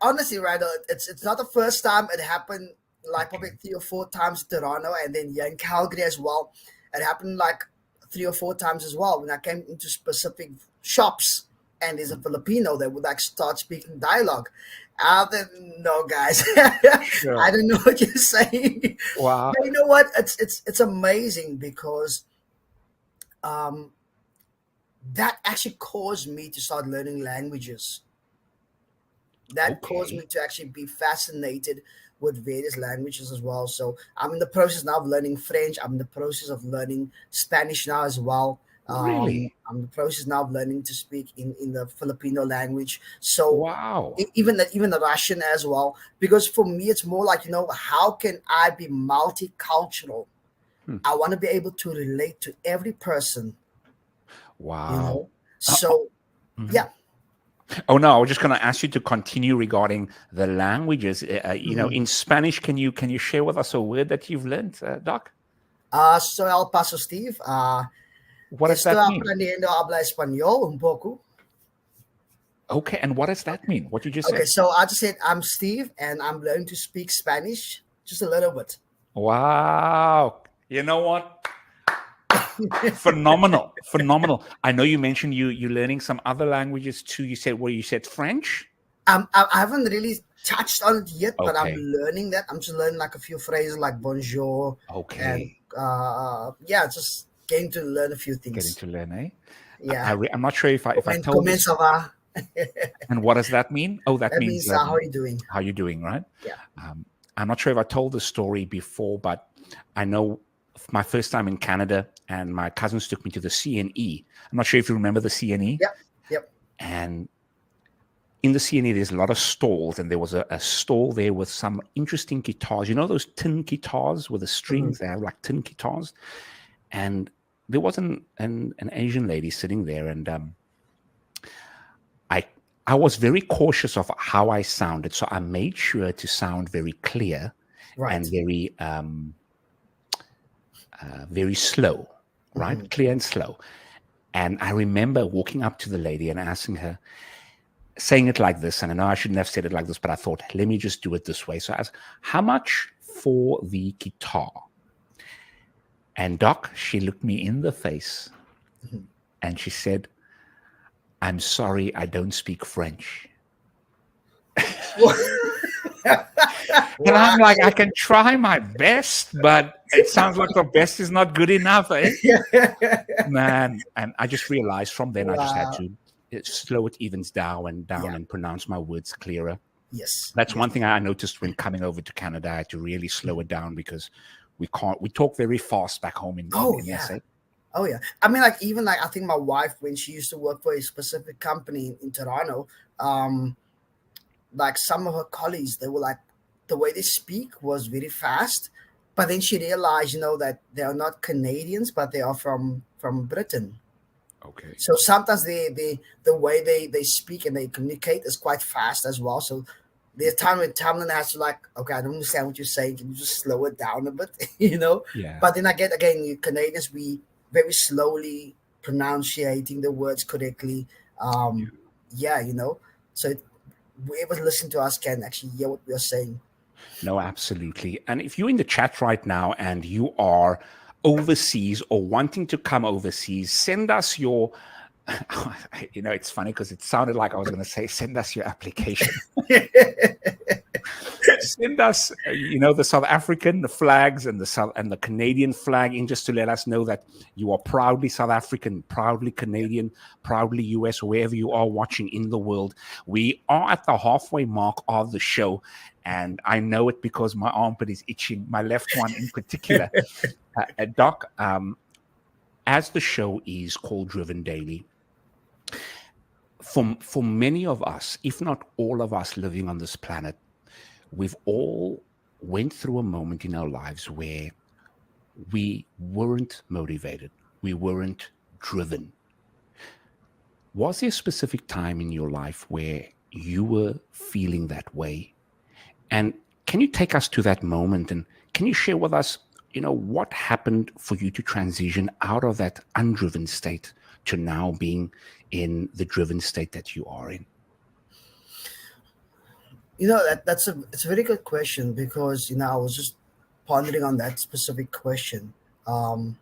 honestly, right, it's not the first time it happened, like probably Okay. 3 or 4 times in Toronto, and then yeah, in Calgary as well. It happened like 3 or 4 times as well when I came into specific shops, and there's a Filipino that would like start speaking dialogue. I didn't know, guys. I Sure. don't know what you're saying. Wow. But you know what? It's amazing because um, that actually caused me to start learning languages. That caused me Okay. to actually be fascinated with various languages as well. So I'm in the process now of learning French. I'm in the process of learning Spanish now as well. Really? I'm in the process now of learning to speak in the Filipino language. So Wow. even the Russian as well. Because for me, it's more like, how can I be multicultural? Hmm. I want to be able to relate to every person. You Wow. know. Uh, uh, So mhm. yeah. Oh no, I was just going to ask you to continue regarding the languages. You know, Mhm. in Spanish, can you share with us a word that you've learned, Doc? Soy El Paso Steve. What does Estoy that mean? aprendiendo a hablar español un poco. Okay, and what does that mean? What you just Okay, said? so I just said I'm Steve and I'm learning to speak Spanish just a little bit. Wow. You know what? Phenomenal, phenomenal. I know you mentioned you're learning some other languages too. You said, well, you said French. I haven't really touched on it yet, but I'm Okay, learning that. I'm just learning like a few phrases like bonjour and okay. yeah, just getting to learn a few Getting things. to learn, eh? Yeah. I'm not sure if I told Comment this. ça va? And what does that mean? Oh, that That means means how are you doing? how you doing, right? Yeah. Um, I'm not sure if I told the story before, but I know my first time in Canada, and my cousins took me to the CNE. I'm not sure if you remember the CNE. Yep. Yep. And in the CNE, there's a lot of stalls, and there was a stall there with some interesting guitars. You know those tin guitars with the Mhm. strings? They have like tin guitars. And there was an Asian lady sitting there, and I I was very cautious of how I sounded, so I made sure to sound very clear and Right. very slow, right? Hmm. Clear and slow. And I remember walking up to the lady and asking her, saying it like this, and I know I shouldn't have said it like this, but I thought, let me just do it this way. So I asked, how much for the guitar? And Doc, she looked me in the face Hmm. and she said, I'm sorry, I don't speak French. And I'm like, I can try my best, but it sounds like the best is not good enough, eh? Man. And I just realized from then I just had Wow. to slow it evens down and Yeah. down and pronounce my words clearer. Yes. That's Yes. one thing I noticed when coming over to Canada. I had to really slow it down because we talk very fast back home Oh in yeah. SA. Oh yeah. I mean, like even like I think my wife when she used to work for a specific company in Toronto, um, like some of her colleagues, they were like the way they speak was very fast, but then she realized, that they are not Canadians, but they are from Britain. Okay. So sometimes the way they speak and they communicate is quite fast as well. So there's time when Tamlin has to like, okay, I don't understand what you're saying. Can you just slow it down a bit, Yeah. But then I get again, you Canadians, we very slowly. pronunciating the words correctly. Um, yeah, so whoever listen to us can actually hear what we are saying. No, absolutely. And if you're in the chat right now and you are overseas or wanting to come overseas, send us your, it's funny because it sounded like I was going to say, send us your application. Send us, the South African, the flags, and the Canadian flag in, just to let us know that you are proudly South African, proudly Canadian, proudly US, wherever you are watching in the world. We are at the halfway mark of the show, and I know it because my armpit is itching, my left one in particular. Doc, as the show is called Driven Daily, for many of us, if not all of us living on this planet, we've all went through a moment in our lives where we weren't motivated, we weren't driven. Was there a specific time in your life where you were feeling that way? And can you take us to that moment, and can you share with us, what happened for you to transition out of that undriven state to now being in the driven state that you are in? It's a very good question, because I was just pondering on that specific question. Um,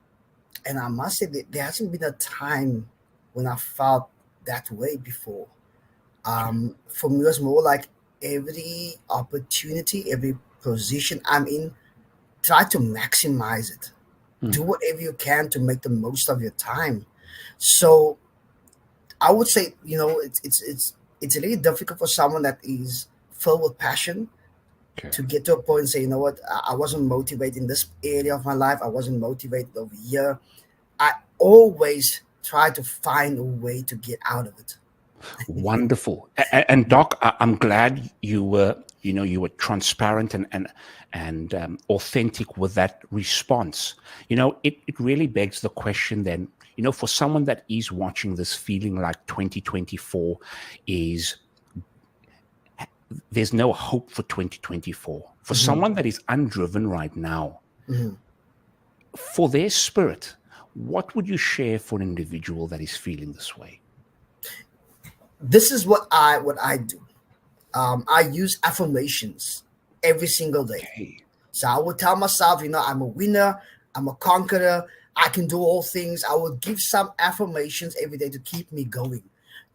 and I must say that there hasn't been a time when I felt that way before. Okay. For me, it was more like every opportunity, every position I'm in, try to maximize it. Hmm. Do whatever you can to make the most of your time. So I would say, it's really difficult for someone that is filled with passion Okay. to get to a point and say, you know what, I wasn't motivated in this area of my life. I wasn't motivated over here. I always try to find a way to get out of it. Wonderful. And Doc, I'm glad you were transparent and authentic with that response. It really begs the question then, for someone that is watching this feeling like 2024 is, there's no hope for 2024. For Mhm, someone that is undriven right now, mhm. for their spirit, what would you share for an individual that is feeling this way? This is what I do. I use affirmations every single day. Okay. So I would tell myself, I'm a winner, I'm a conqueror, I can do all things. I will give some affirmations every day to keep me going.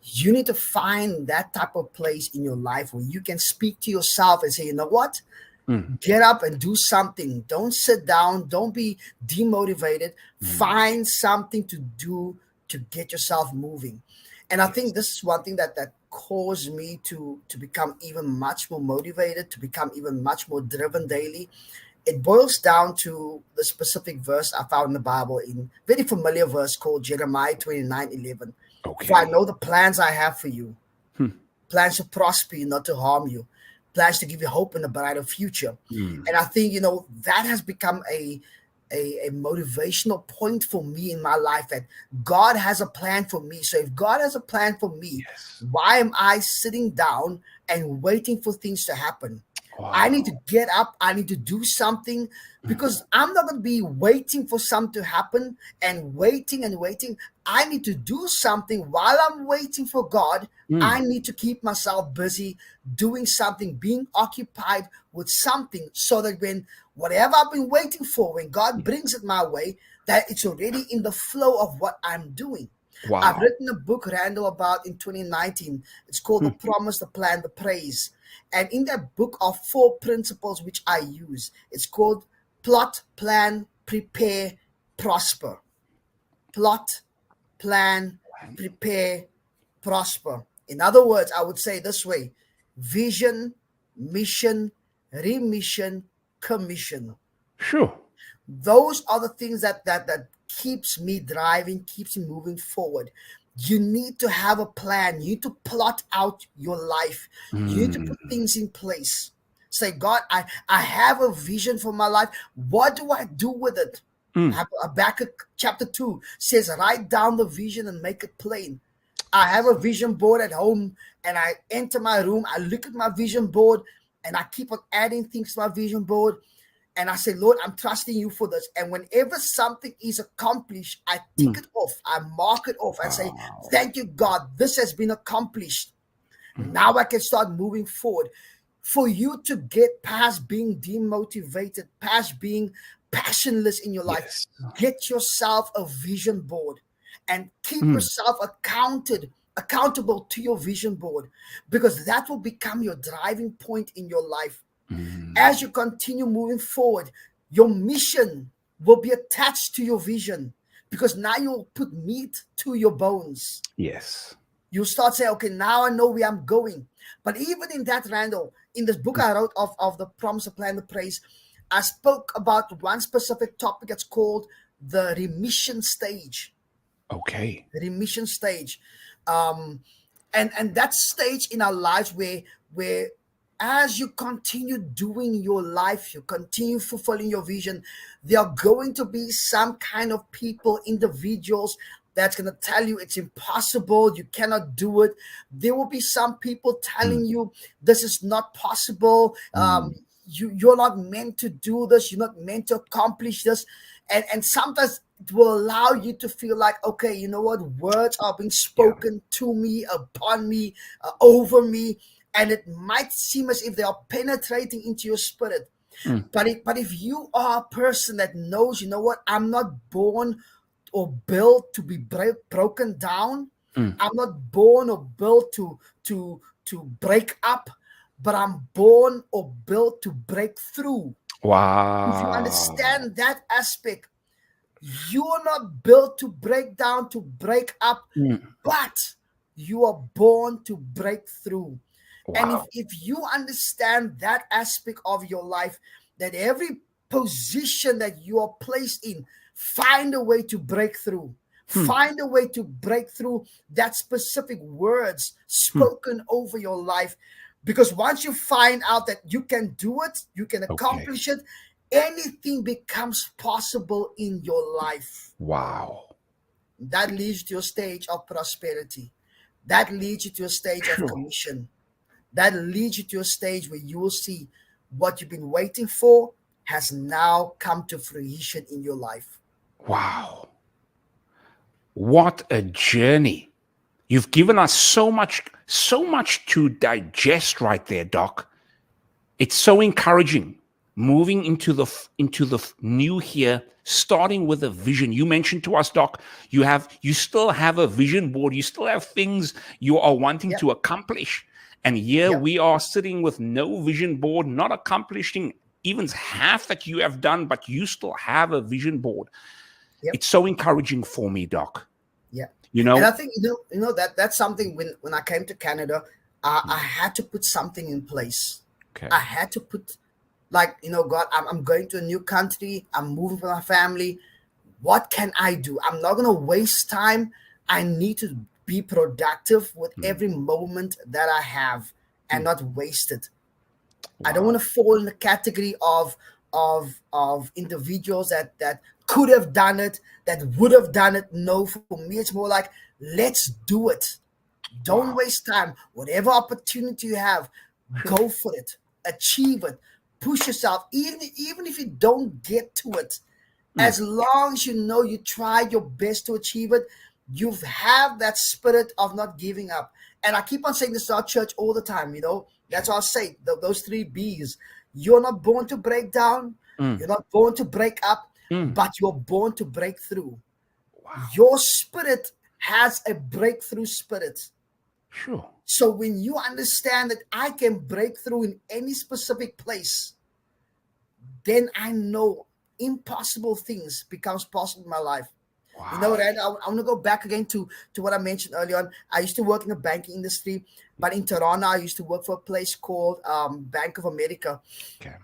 You need to find that type of place in your life where you can speak to yourself and say, you know what? Mm, Get up and do something. Don't sit down. Don't be demotivated. mm, Find something to do to get yourself moving. And I think yes. this is one thing that caused me to become even much more motivated, to become even much more driven daily. It boils down to the specific verse I found in the Bible, in very familiar verse called Jeremiah 29:11. For I Okay. know the plans I have for you, Hmm. plans to prosper you, not to harm you, plans to give you hope in a brighter future. And Mm, I think, that has become a motivational point for me in my life, that God has a plan for me. So if God has a plan for me, yes. why am I sitting down and waiting for things to happen? I need to Wow. get up. I need to do something, Mm, because I'm not going to be waiting for something to happen and waiting and waiting. I need to do something while I'm waiting for God. I mm, need to keep myself busy doing something, being occupied with something, so that when whatever I've been waiting for, when God brings it my way, that it's already in the flow of what I'm doing. I've wow. written a book, Randall, about in 2019. It's called The Hmm. Promise, the Plan, the Praise. And in that book are four principles which I use. It's called plot, plan, prepare, prosper. Plot, plan, prepare, prosper. In other words, I would say this way: vision, mission, remission, commission. Sure. Those are the things that keeps me driving, keeps me moving forward. You need to have a plan. You need to plot out your life. You need to put Mm, things in place. Say, God, I have a vision for my life. What do I do with it? mm, Habakkuk chapter 2 says, write down the vision and make it plain. I have yes. a vision board at home, and I enter my room, I look at my vision board, and I keep on adding things to my vision board. And I say, Lord, I'm trusting you for this. And whenever something is accomplished, I tick Mm. it off. I mark it off. I say, Wow. thank you, God. This has been accomplished. Mm. Now I can start moving forward. For you to get past being demotivated, past being passionless in your life, Yes. get yourself a vision board and keep Mm. yourself accountable to your vision board, because that will become your driving point in your life. As Mm. you continue moving forward, your mission will be attached to your vision, because now you'll put meat to your bones. Yes. You start saying, okay, now I know where I'm going. But even in that, Randall, in this book Mm. I wrote of the promise, the plan, the praise, I spoke about one specific topic that's called the remission stage. Okay. The remission stage. Um, and that stage in our lives where as you continue doing your life, you continue fulfilling your vision, there are going to be some kind of people, individuals, that's going to tell you it's impossible, you cannot do it. There will be some people Mm. telling you this is not possible. Mm. You're not meant to do this, you're not meant to accomplish this. And sometimes it will allow you to feel like, okay, you know what, words are being Yeah. spoken to me, upon me, over me, and it might seem as if they are penetrating into your spirit. Mm. But if you are a person that knows, you know what, I'm not born or built to be broken down. Mm. I'm not born or built to break up, but I'm born or built to break through. If you Wow. understand that aspect, you're not built to break down, to break up, Mm. but you are born to break through. And Wow. if you understand that aspect of your life, that every position that you are placed in, find a way to break through. Hmm. Find a way to break through that specific words Hmm. spoken over your life. Because once you find out that you can do it, you can Okay. accomplish it, anything becomes possible in your life. Wow. That leads to a stage of prosperity. That leads you to a stage of Sure. commission. That leads you to a stage where you will see what you've been waiting for has now come to fruition in your life. Wow. What a journey. You've given us so much to digest right there, Doc. It's so encouraging. Moving into the new here, starting with a vision. You mentioned to us, Doc, you still have a vision board. You still have things you are wanting Yep, to accomplish. And here yep, we are sitting with no vision board, not accomplishing even half that you have done, but you still have a vision board. yep, It's so encouraging for me, Doc. yeah. You And I know? think that that's something when I came to Canada, I had to put something in place. I Okay. had to put, like, God, I'm going to a new country. I'm moving with my family. What can I do? I'm not going to waste time. I need to be productive with Hmm. every moment that I have and Hmm. not waste it. I don't Wow. want to fall in the category of individuals that could have done it, that would have done it. No, for me, it's more like, let's do it. Don't Wow. waste time. Whatever opportunity you have, Sure. go for it. Achieve it. Push yourself. Even if you don't get to it, Hmm. as long as you know you tried your best to achieve it, you have that spirit of not giving up. And I keep on saying this to our church all the time. That's Okay. what I say. Those three B's. You're not born to break down. Hmm. You're not born to break up, Hmm. but you're born to break through. Wow. Your spirit has a breakthrough spirit. Sure. So when you understand that I can break through in any specific place, then I know impossible things becomes possible in my life. Wow. Rand, I want to go back again to what I mentioned earlier on. I used to work in the banking industry, but in Toronto, I used to work for a place called Bank of America. Okay.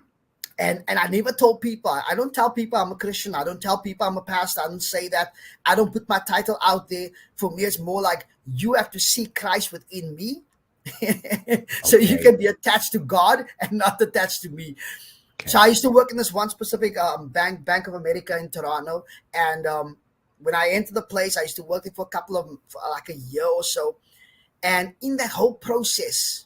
And I never told people, I don't tell people I'm a Christian. I don't tell people I'm a pastor. I don't say that. I don't put my title out there. For me, it's more like you have to see Christ within me. So you Okay. can be attached to God and not attached to me. So Okay. I used to work in this one specific Bank of America in Toronto, and when I entered the place, I used to work there for like a year or so, and in that whole process,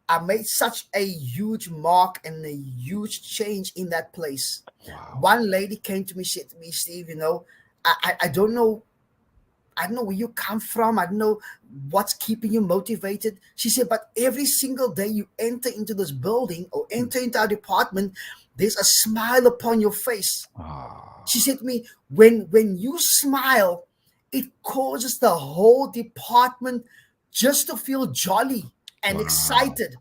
I made such a huge mark and a huge change in that place. Wow. One lady came to me, said to me, Steve, I don't know. I don't know where you come from. I don't know what's keeping you motivated. She said, but every single day you enter into this building or enter into our department, there's a smile upon your face. She Ah, said to me, when you smile, it causes the whole department just to feel jolly and wow. excited.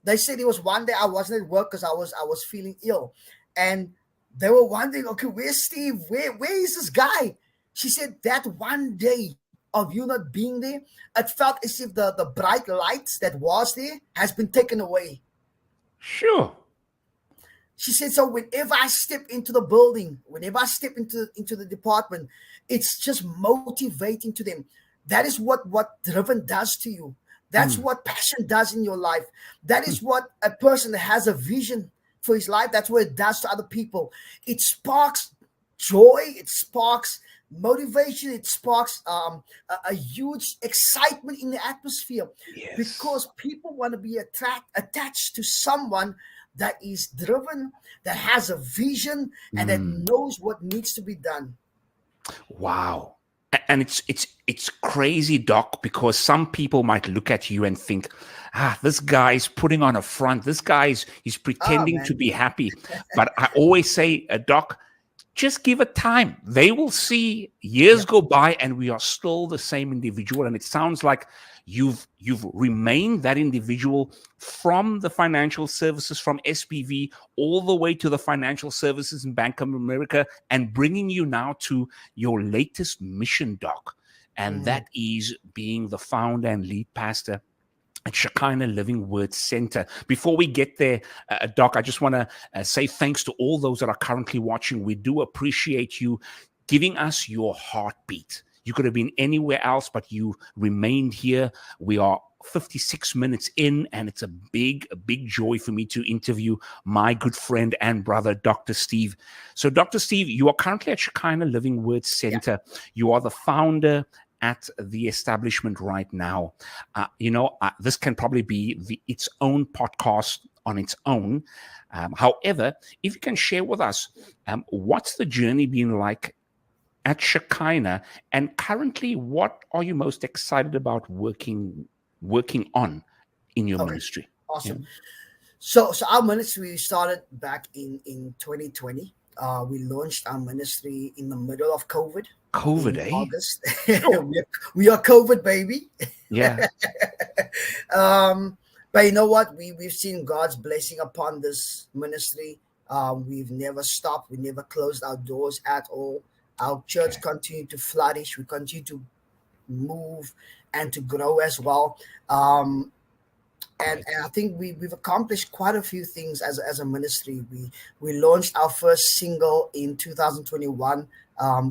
They said it was one day I wasn't at work because I was feeling ill, and they were wondering, okay, where's Steve? Where is this guy? She said that one day of you not being there, it felt as if the bright lights that was there has been taken away. Sure. She said, so whenever I step into the building, whenever I step into the department, it's just motivating to them. That is what driven does to you. That's Mm, what passion does in your life. That mm. is what a person that has a vision for his life, that's what it does to other people. It sparks joy, it sparks motivation, it sparks a huge excitement in the atmosphere, Yes. because people want to be attached to someone that is driven, that has a vision, and that Mm. knows what needs to be done. Wow. And it's crazy, Doc, because some people might look at you and think, this guy's putting on a front. This guy's he's Ah, pretending to man. be happy. But I always say, Doc, just give it time. They will see years Yep. go by and we are still the same individual. And it sounds like you've remained that individual from the financial services, from SPV all the way to the financial services in Bank of America, and bringing you now to your latest mission, Doc. And Mm. that is being the founder and lead pastor at Shekinah Living Word Center. Before we get there, Doc, I just want to say thanks to all those that are currently watching. We do appreciate you giving us your heartbeat. You could have been anywhere else, but you remained here. We are 56 minutes in, and it's a big joy for me to interview my good friend and brother, Dr. Steve. So, Dr. Steve, you are currently at Shekinah Living Word Yeah. Center. You are the founder at the establishment right now. This can probably be its own podcast on its own. However, if you can share with us, what's the journey been like at Shekinah, and currently, what are you most excited about working on in your Okay. ministry? Yeah. Awesome. So our ministry started back in 2020. We launched our ministry in the middle of COVID COVID, in eh? August. Sure. We are COVID baby. Yeah. um, but you know what? We've seen God's blessing upon this ministry. We've never stopped. We never closed our doors at all. Our church Okay. continued to flourish. We continue to move and to grow as well. Um, Great. and I think we've accomplished quite a few things as a ministry. We launched our first single in 2021,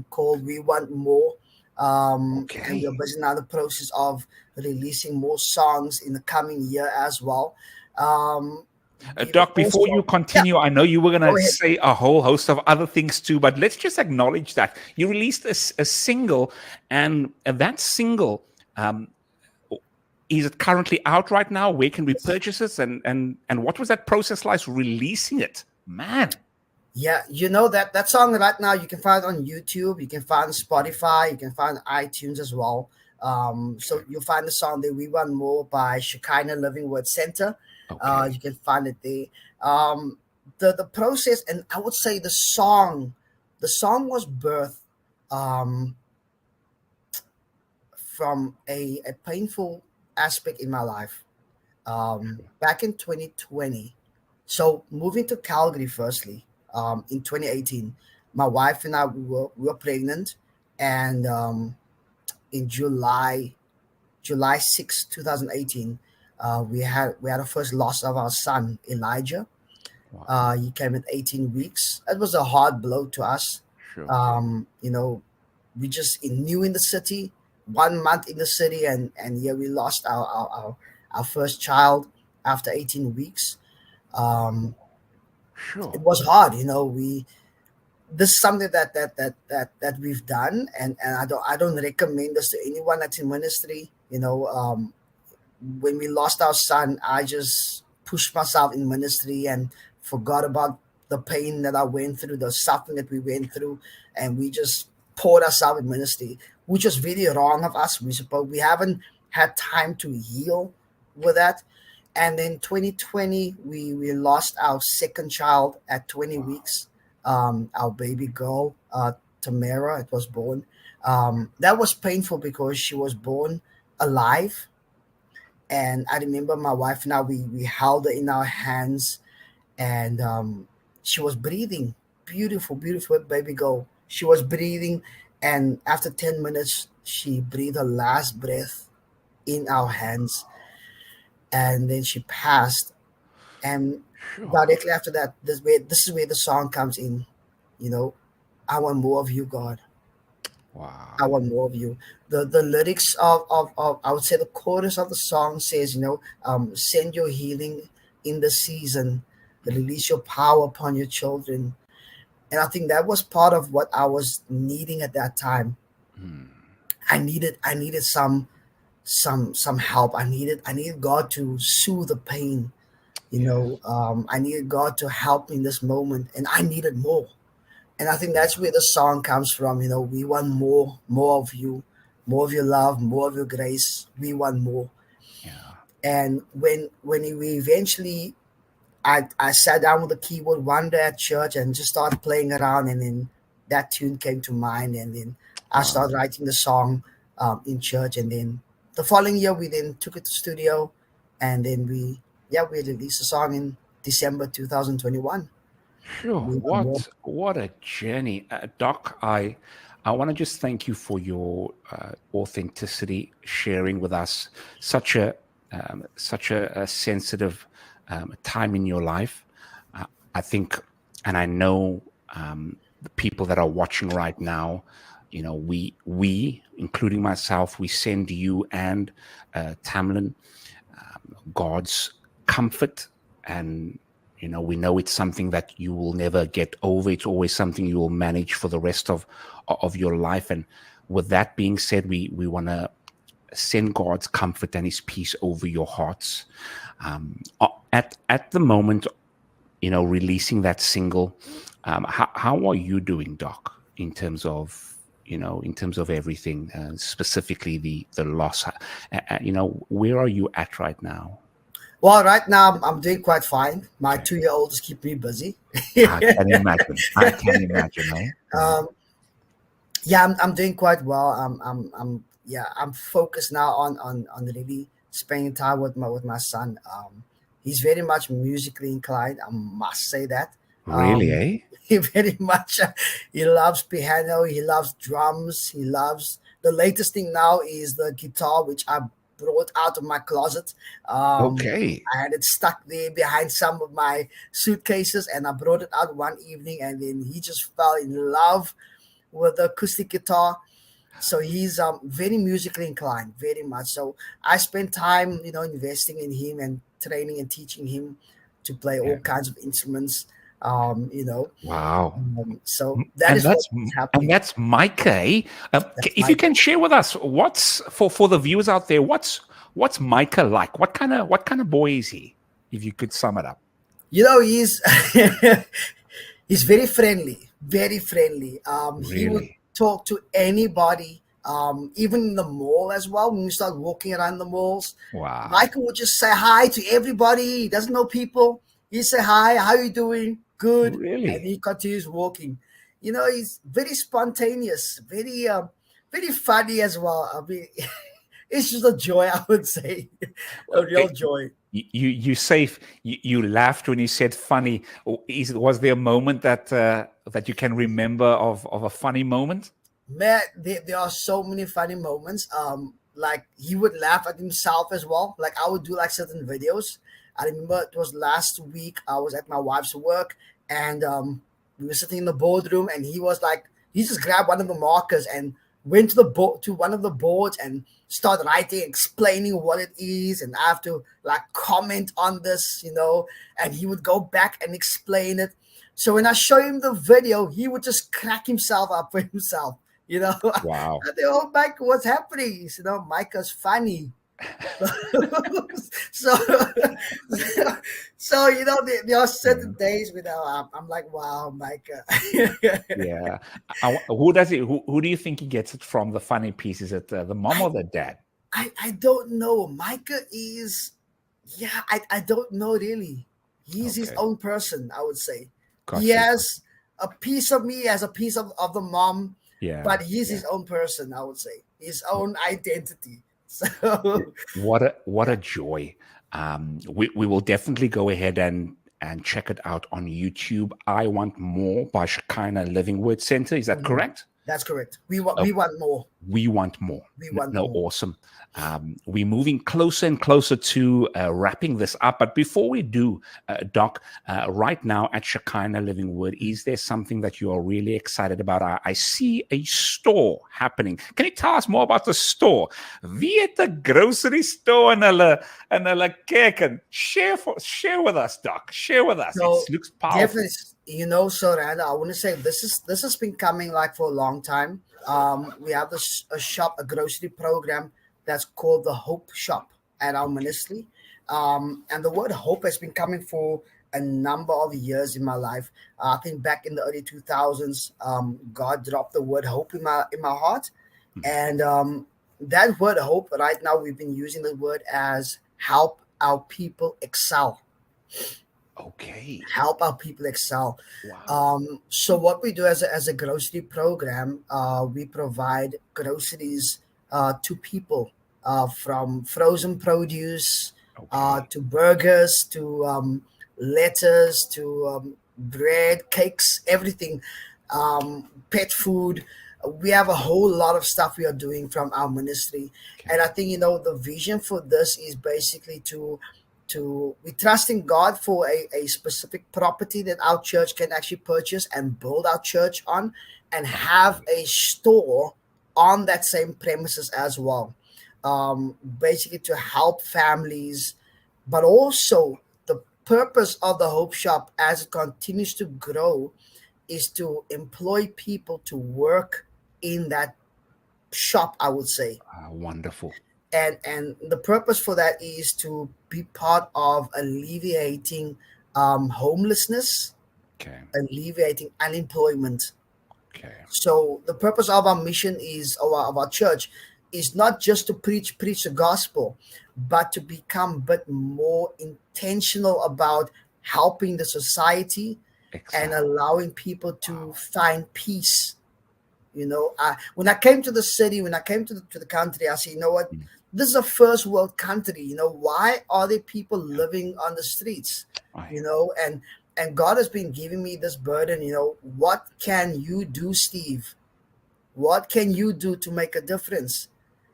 called "We Want More," and we're Okay. busy now in the process of releasing more songs in the coming year as well. Um, we've Doc, before you also, yeah, continue, I know you were going go to ahead. say a whole host of other things too, but let's just acknowledge that you released a single, and that single, um, is it currently out right now? Where can we Yes. purchase it? And what was that process like releasing it? Man, Yeah, you know that song right now you can find on YouTube, you can find Spotify, you can find iTunes as well. So okay, you'll find the song that "We Want More" by Shekinah Living Word Center. okay, You can find it there. The process, and I would say the song was birthed um, from a painful aspect in my life. sure, Back in 2020. So moving to Calgary firstly, in 2018, my wife and I we were pregnant, and in July 6, 2018, we had our first loss of our son Elijah. wow, He came at 18 weeks. It was a hard blow to us. sure, You know, we just new in the city, 1 month in the city, and yeah, we lost our first child after 18 weeks. Um, it sure, was hard, we this is something that we've done, and I don't recommend this to anyone that's in ministry. when we lost our son, I just pushed myself in ministry and forgot about the pain that I went through, the suffering that we went through, and we just poured ourselves in ministry, which was really wrong of us. We haven't had time to heal with that. And then 2020, we lost our second child at 20 Wow. weeks. Our baby girl, Tamara, it was born. That was painful because she was born alive, and I remember my wife and I, we held her in our hands, and she was breathing. Beautiful, beautiful baby girl. She was breathing, and after 10 minutes, she breathed her last breath in our hands, and then she passed. And Sure. directly after that, this is where the song comes in. You know, I want more of you, God. I Wow. want more of you. The lyrics of I would say the chorus of the song says, send your healing in the season, release your power upon your children. And I think that was part of what I was needing at that time. Hmm. I needed some help. I needed God to soothe the pain. Yes. I needed God to help me in this moment, and I needed more. And I think that's Yeah. where the song comes from. We want more of you, more of your love, more of your grace. We want more. Yeah. And when we eventually, I sat down with the keyboard one day at church and just started playing around, and then that tune came to mind, and then I Wow. started writing the song in church, and then the following year we then took it to studio, and then we released the song in December 2021. Sure. We want more. What a journey, Doc. I want to just thank you for your authenticity, sharing with us such a sensitive time in your life. Uh, I think, and I know the people that are watching right now. We, including myself, we send you and Tamlin God's comfort. And we know it's something that you will never get over. It's always something you will manage for the rest of your life. And with that being said, we want to send God's comfort and his peace over your hearts. At the moment, releasing that single, how are you doing, Doc, in terms of everything, specifically the loss? Where are you at right now? Well, right now I'm doing quite fine. My Okay. 2-year-old is keeping me busy. I can imagine. I can imagine, eh? Yeah. um, yeah, I'm doing quite well. I'm focused now on really spending time with my son. He's very much musically inclined. I must say that. Really, Um, eh? he very much he loves piano. He loves drums. He loves the latest thing now is the guitar, which I brought out of my closet. Okay. I had it stuck there behind some of my suitcases, and I brought it out one evening, and then he just fell in love with the acoustic guitar. So he's very musically inclined, very much. So I spend time, investing in him and training and teaching him to play Yeah. all kinds of instruments. Um, you know, Wow. so that And is what that's is and happening. that's Micah, eh? That's If you my can share with us, what's for the viewers out there, what's Micah like? What kind of boy is he? If you could sum it up. he's he's very friendly, very friendly. He would Really? talk to anybody, even in the mall as well. When we start walking around the malls, Wow. Michael would just say hi to everybody. He doesn't know people. He say hi, how you doing? Good, and Really? he continues walking. He's very spontaneous, very funny as well. I mean, it's just a joy, I would say, a real joy. You say you laughed when you said funny. Was there a moment that you can remember of a funny moment? Man, there are so many funny moments. Like he would laugh at himself as well. Like I would do like certain videos. I remember it was last week. I was at my wife's work, and we were sitting in the boardroom, and he just grabbed one of the markers and went to the board to one of the boards and started writing, explaining what it is, and I have to like comment on this, and he would go back and explain it. So when I show him the video, he would just crack himself up for himself. Wow. I think, oh, Mike, what's happening? He said, no, Micah's funny. so, so there are Yeah. certain days when I'm like, wow, Micah. Yeah. Who does it? Who do you think he gets it from? The funny piece, is it the mom I, or the dad? I don't know. Micah is, yeah, I don't know really. He's his Okay, own person, I would say. He got you. has a piece of me, has a piece of the mom, Yeah, but he's yeah. his own person, I would say. His own identity. So, What a yeah. joy. We will definitely go ahead and check it out on YouTube. I Want More by Shekinah Living Word Center. Is that Mhm. correct? That's correct. Oh, We want more. we want more. We want No, more. awesome. We're moving closer and closer to wrapping this up. But before we do, Doc, right now at Shekinah Living Word, is there something that you are really excited about? I see a store happening. Can you tell us more about the store? Wie het 'n grocery store in hulle kerk? And share with us, Doc. Share with us. It So looks powerful. definitely, so Randa, I want to say this has been coming like for a long time. We have a shop, a grocery program that's called the Hope Shop at our Okay. ministry, and the word hope has been coming for a number of years in my life. I think back in the early 2000s, God dropped the word hope in my heart, Mhm. and that word hope right now we've been using the word as help our people excel, Okay. help our people excel. Wow. So what we do as a grocery program, we provide groceries to people, from frozen produce Okay. to burgers to lettuce to bread, cakes, everything, pet food. We have a whole lot of stuff we are doing from our ministry, and I Okay. think the vision for this is basically to we trust in God for a specific property that our church can actually purchase and build our church on, and have Okay. a store on that same premises as well. Basically to help families, but also the purpose of the Hope Shop as it continues to grow is to employ people to work in that shop, I would say. Wonderful. And the purpose for that is to be part of alleviating homelessness, Okay. alleviating unemployment. Okay. So the purpose of our mission is of our church is not just to preach the gospel, but to become a bit more intentional about helping the society and Excel. allowing people to Wow. find peace. When I came to the city, when I came to the country, I said, you know what? Mm. This is a first world country. Why are there people Yeah. living on the streets? Aye. And God has been giving me this burden. What can you do, Steve? What can you do to make a difference?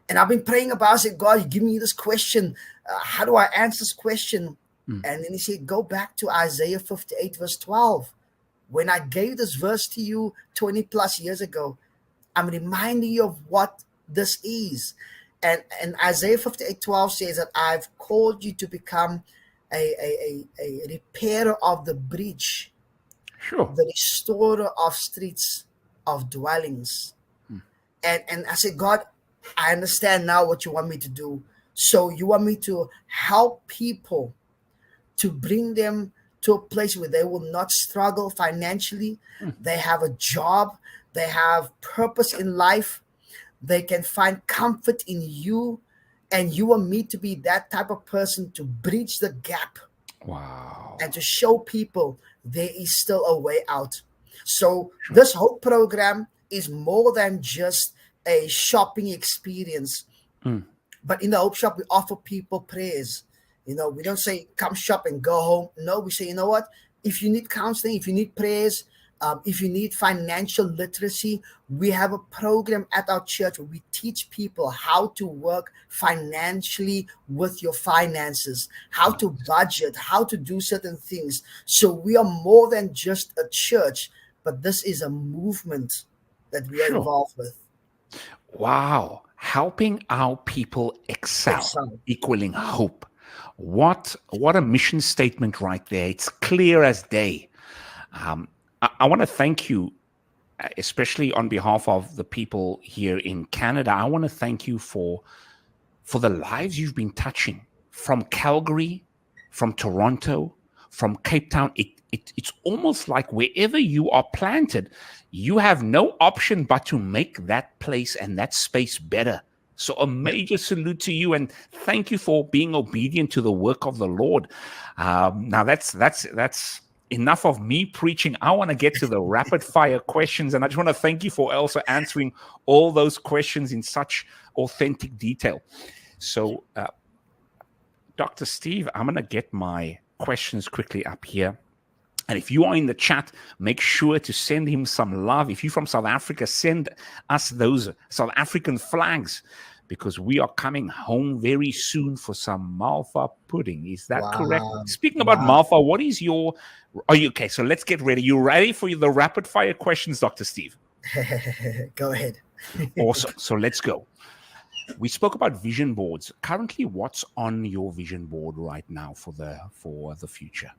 And I've been praying about. I said, God, you give me this question. How do I answer this question? Mm. And then He said, go back to Isaiah 58 verse 12. When I gave this verse to you 20 plus years ago, I'm reminding you of what this is. And Isaiah 58:12 says that I've called you to become a repairer of the breach, Sure. the restorer of streets, of dwellings. Mm. And I said, God, I understand now what you want me to do. So you want me to help people, to bring them to a place where they will not struggle financially. Mm. They have a job, they have purpose in life, they can find comfort in you, and you want me to be that type of person to bridge the gap and Wow. to show people there is still a way out. So Sure. this whole program is more than just a shopping experience. Mm. But in the Hope Shop, we offer people prayers. We don't say come shop and go home. No, we say, you know what? If you need counseling, if you need prayers, if you need financial literacy, we have a program at our church where we teach people how to work financially with your finances, how to Nice. budget, how to do certain things. So we are more than just a church, but this is a movement that we are Sure. involved with. Wow. Helping our people excel, Excel. equaling hope. What a mission statement right there. It's clear as day. I want to thank you, especially on behalf of the people here in Canada. I want to thank you for the lives you've been touching from Calgary, from Toronto, from Cape Town. It's almost like wherever you are planted, you have no option but to make that place and that space better. So a major salute to you, and thank you for being obedient to the work of the Lord. Now that's enough of me preaching. I want to get to the rapid fire questions, and I just want to thank you for also answering all those questions in such authentic detail. So, Dr. Steve, I'm going to get my questions quickly up here. And if you are in the chat, make sure to send him some love. If you're from South Africa, send us those South African flags, because we are coming home very soon for some Malva pudding. Is that correct? Speaking about Malva, what is your... Are you okay? So let's get ready. You ready for the rapid fire questions, Dr. Steve? Go ahead. Awesome. So let's go. We spoke about vision boards. Currently, what's on your vision board right now for the future?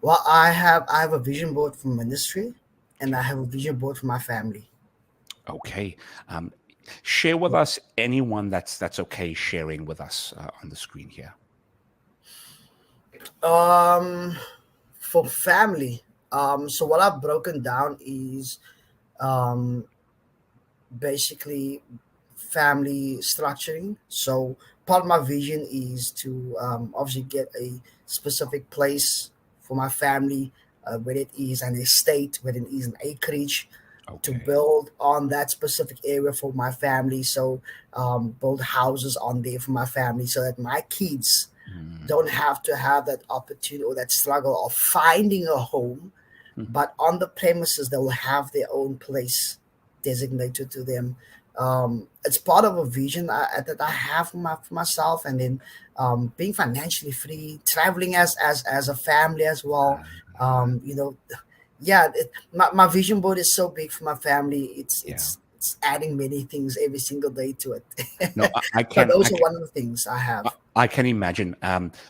Well, I have a vision board for ministry, and I have a vision board for my family. Okay. Share with us anyone that's okay sharing with us on the screen here. For family, so what I've broken down is basically family structuring. So part of my vision is to obviously get a specific place for my family, whether it is an estate, whether it is an acreage, to build on that specific area for my family. So build houses on there for my family, so that my kids don't have to have that opportunity or that struggle of finding a home, but on the premises they will have their own place designated to them. It's part of a vision that I have for myself, and then being financially free, traveling as a family as well. My vision board is so big for my family. It's adding many things every single day to it. No, I can. But those are one of the things I have. I can imagine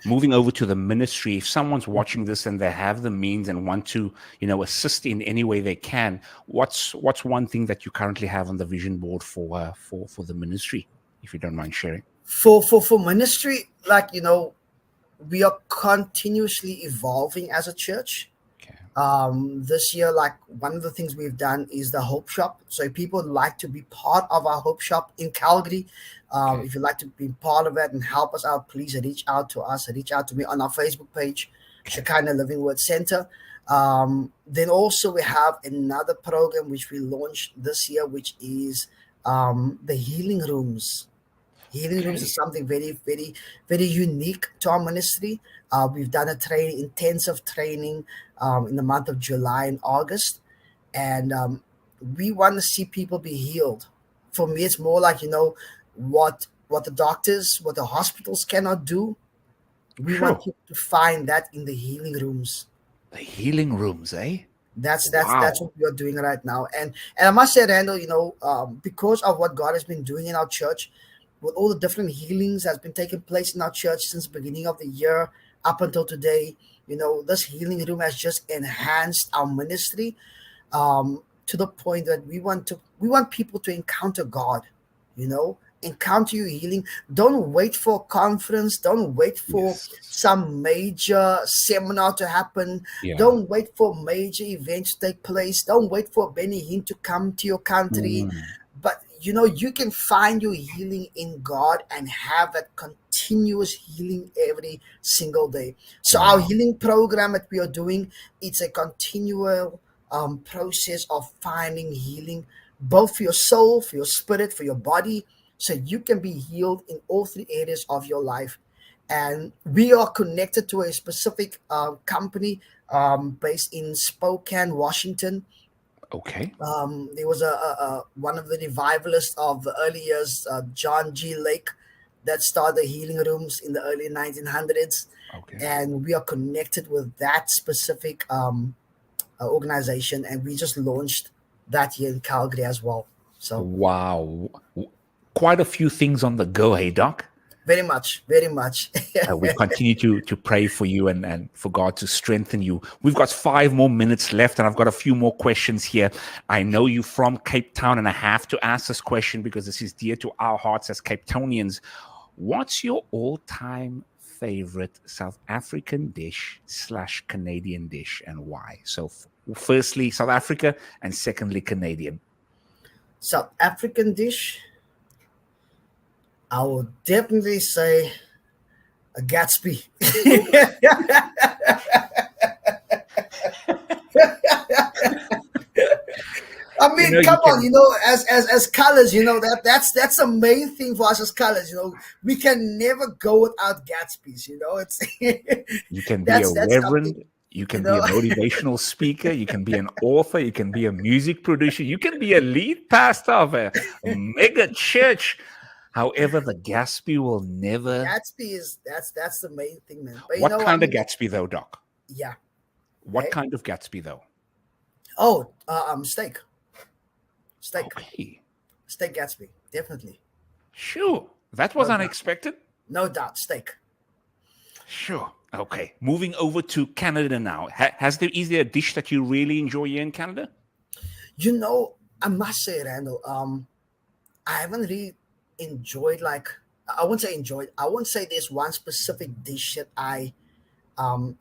moving over to the ministry. If someone's watching this and they have the means and want to, assist in any way they can, what's one thing that you currently have on the vision board for the ministry, if you don't mind sharing? For ministry, we are continuously evolving as a church. This year, one of the things we've done is the Hope Shop. So if people would like to be part of our Hope Shop in Calgary, if you'd like to be part of it and help us out, please reach out to us. Reach out to me on our Facebook page, Shekinah Living Word Center. Then also we have another program which we launched this year, which is the healing rooms. Healing rooms is something very, very, very unique to our ministry. We've done a intensive training in the month of July and August, and we want to see people be healed. For me, it's more like what the doctors, what the hospitals cannot do. We want people to find that in the healing rooms. The healing rooms, eh? That's what we are doing right now. And I must say, Randall, because of what God has been doing in our church, with all the different healings that's been taking place in our church since the beginning of the year up until today, this healing room has just enhanced our ministry to the point that we want people to encounter God, encounter your healing. Don't wait for a conference. Don't wait for some major seminar to happen. Don't wait for major events to take place. Don't wait for Benny Hinn to come to your country. But you can find your healing in God and have that continuous healing every single day. So our healing program that we are doing, it's a continual process of finding healing, both for your soul, for your spirit, for your body, so you can be healed in all three areas of your life. And we are connected to a specific company based in Spokane, Washington. Okay. There was a one of the revivalists of the early years, John G. Lake, that started the healing rooms in the early 1900s. And we are connected with that specific organization, and we just launched that here in Calgary as well. So wow, quite a few things on the go, hey Doc? Very much, very much. We continue to pray for you and for God to strengthen you. We've got 5 more minutes left, and I've got a few more questions here. I know you're from Cape Town, and I have to ask this question because this is dear to our hearts as Cape Townians. What's your all-time favorite South African dish / Canadian dish, and why? So, firstly, South Africa, and secondly, Canadian. South African dish, I would definitely say a Gatsby. I mean, come on, as colors, that's the main thing for us as colors. We can never go without Gatsby's. It's You can be a that's something. reverend. You can be a motivational speaker. You can be an author. You can be a music producer. You can be a lead pastor of a mega church. However, the Gatsby will never. Gatsby is that's the main thing, man. But What kind of Gatsby though, Doc? Yeah. What kind of Gatsby though? Oh, steak. Okay. Steak Gatsby, definitely. Sure. That was unexpected. No doubt, steak. Sure. Okay. Moving over to Canada now. Is there a dish that you really enjoy here in Canada? I must say, Randall, I haven't really enjoyed, I wouldn't say enjoyed. I wouldn't say there's one specific dish that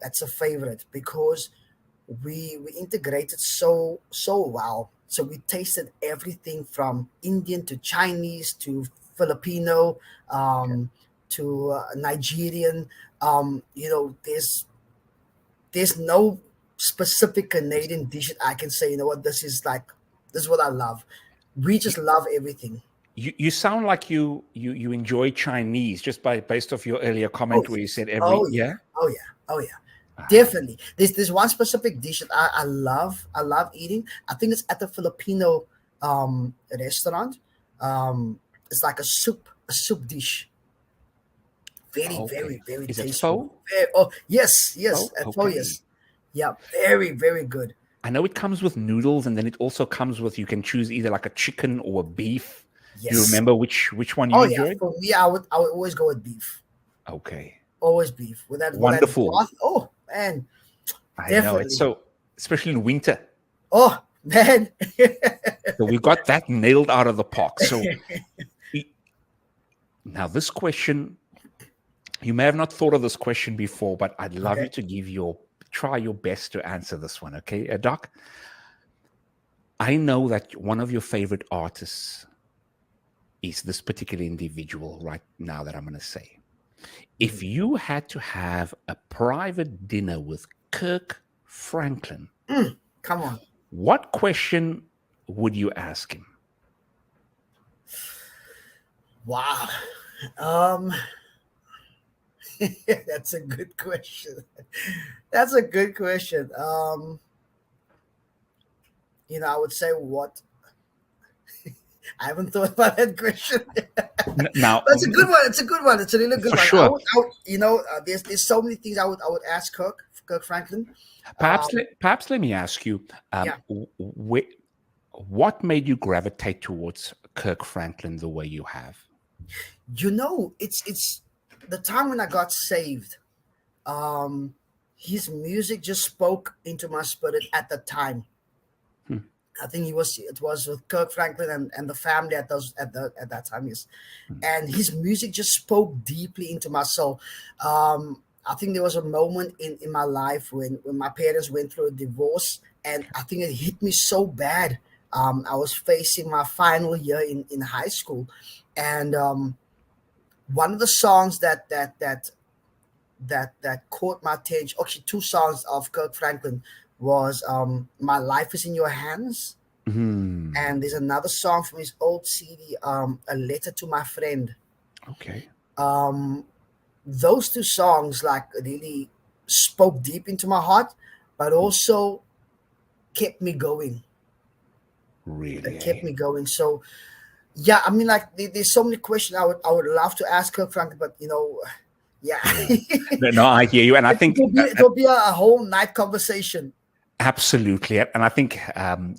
that's a favorite, because we integrated so well. So we tasted everything from Indian to Chinese to Filipino, to Nigerian. There's no specific Canadian dish that I can say, this is what I love. We just love everything. You sound like you enjoy Chinese just based off your earlier comment where you said yeah. Definitely. There's one specific dish that I love. I love eating. I think it's at the Filipino restaurant. It's like a soup dish. Very, very, very Is tasty. It pho? Yes. Pho, Okay. yes. Yeah, very, very good. I know it comes with noodles, and then it also comes with, you can choose either like a chicken or a beef. Yes. Do you remember which one you enjoyed? Yeah. For me, I would always go with beef. Okay. Always beef. With that wonderful. With that broth. Oh man. I know it's so, especially in winter. Oh man. So we got that nailed out of the park. So now this question, you may have not thought of this question before, but I'd love you to try your best to answer this one. Okay, Doc? I know that one of your favorite artists is this particular individual right now that I'm going to say. If you had to have a private dinner with Kirk Franklin, come on, what question would you ask him? Wow. That's a good question. That's a good question. I would say what. I haven't thought about that question. Now, that's a good one. It's a good one. It's a really good one. Sure. There's so many things I would ask Kirk Franklin. Perhaps let me ask you, what made you gravitate towards Kirk Franklin the way you have? It's the time when I got saved. His music just spoke into my spirit at the time. I think it was with Kirk Franklin and the family at that time, yes. And his music just spoke deeply into my soul. I think there was a moment in my life when my parents went through a divorce, and I think it hit me so bad. I was facing my final year in high school, and one of the songs that caught my attention, actually two songs of Kirk Franklin, was My Life Is in Your Hands. Mm-hmm. And there's another song from his old CD, A Letter to My Friend. Okay. Those two songs really spoke deep into my heart, but also kept me going. Really? It kept me going. So yeah, I mean, there's so many questions I would love to ask Kirk Franklin, but yeah. No, I hear you, and I think it'll be a whole night conversation. Absolutely. And I think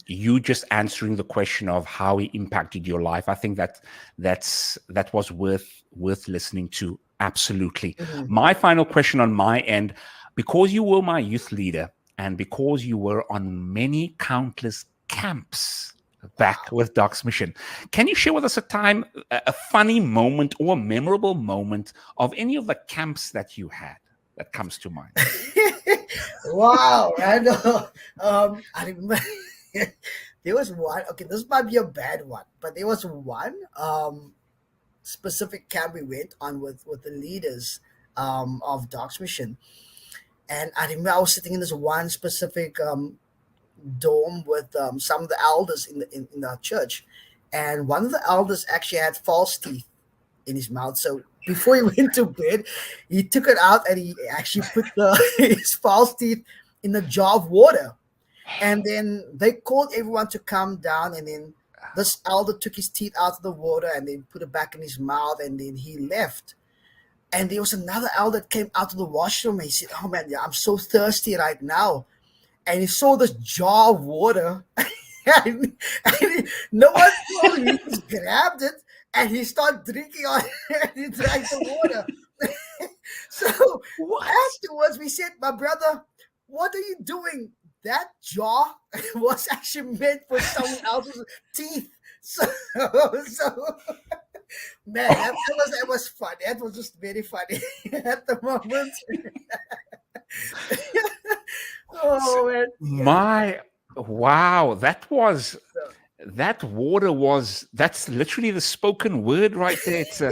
you just answering the question of how he impacted your life, I think that was worth listening to. Absolutely. Mhm. My final question on my end, because you were my youth leader and because you were on many countless camps back Wow. with Doc's Mission, can you share with us a time, a funny moment or a memorable moment of any of the camps that you had that comes to mind? Wow, Randall. I remember there was one. Okay, this might be a bad one, but there was one specific camp we went on with the leaders of Doc's Mission, and I remember I was sitting in this one specific dome with some of the elders in our church, and one of the elders actually had false teeth in his mouth. So before he went to bed, he took it out and he actually put his false teeth in a jar of water. And then they called everyone to come down. And then this elder took his teeth out of the water and then put it back in his mouth. And then he left. And there was another elder that came out of the washroom and he said, "Oh man, yeah, I'm so thirsty right now." And he saw this jar of water. No one told him. He just grabbed it and he started drinking on it and he drank the water. So What? afterwards, we said, "My brother, what are you doing? That jar was actually meant for someone else's teeth." So man, that was fun. That was just very funny at the moment. Oh man, yeah. My wow, So, that's literally the spoken word right there. It's a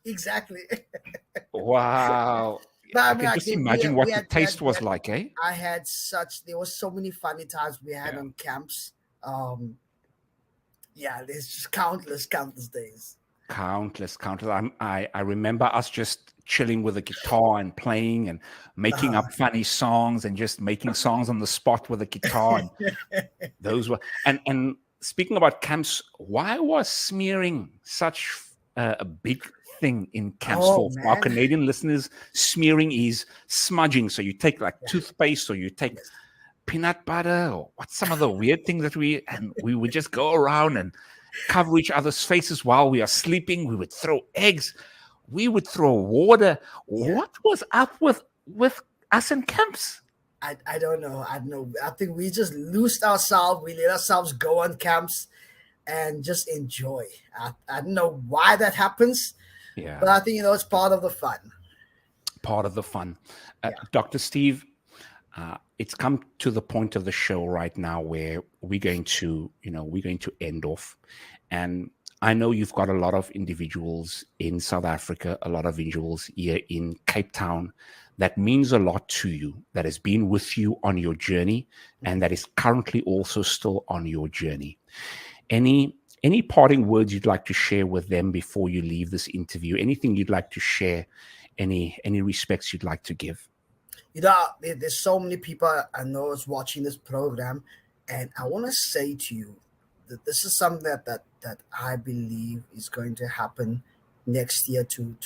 exactly. wow. But I I mean, can like just imagine what the taste we was had, like, eh? I had such. There was so many funny times we had Yeah. on camps. Yeah, there's just countless days. Countless. I remember us just chilling with a guitar and playing and making Uh, up funny songs and just making songs on the spot with a guitar. And those were and speaking about camps, why was smearing such a big thing in camps oh for our man, Canadian listeners? Smearing is smudging. So you take like yeah, toothpaste or you take yes, peanut butter or what's some of the weird things that we would just go around and cover each other's faces while we are sleeping. We would throw eggs. We would throw water. yeah. What was up with us in camps? I don't know. I don't know. I think we just loosed ourselves. We let ourselves go on camps and just enjoy. I don't know why that happens, but Yeah, I think it's part of the fun. part of the fun. Yeah. Dr. Steve, it's come to the point of the show right now where we're going to end off, and I know you've got a lot of individuals in South Africa, a lot of individuals here in Cape Town that means a lot to you, that has been with you on your journey, and that is currently also still on your journey. Any parting words you'd like to share with them before you leave this interview? Anything you'd like to share? Any respects you'd like to give? There's so many people I know is watching this program, and I want to say to you that this is something that I believe is going to happen next year to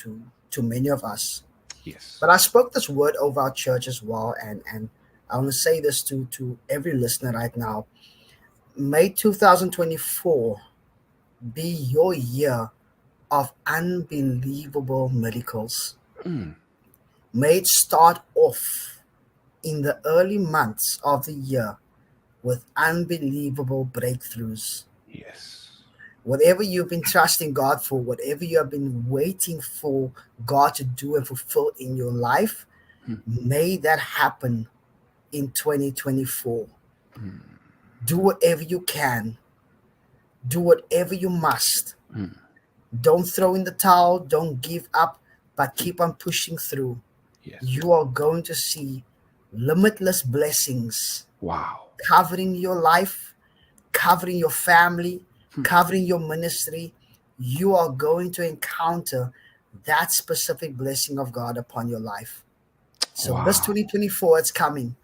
many of us. Yes. But I spoke this word over our church as well, and I want to say this to every listener right now. May 2024 be your year of unbelievable miracles. Mm, May it start off in the early months of the year with unbelievable breakthroughs. yes. Whatever you've been trusting God for, whatever you have been waiting for God to do and fulfill in your life, Mm, may that happen in 2024. mm, Do whatever you can, do whatever you must. mm, Don't throw in the towel, don't give up, but keep on pushing through. yes. You are going to see limitless blessings Wow. covering your life, covering your family, Mm, covering your ministry. You are going to encounter that specific blessing of God upon your life. So, this wow. 2024, it's coming.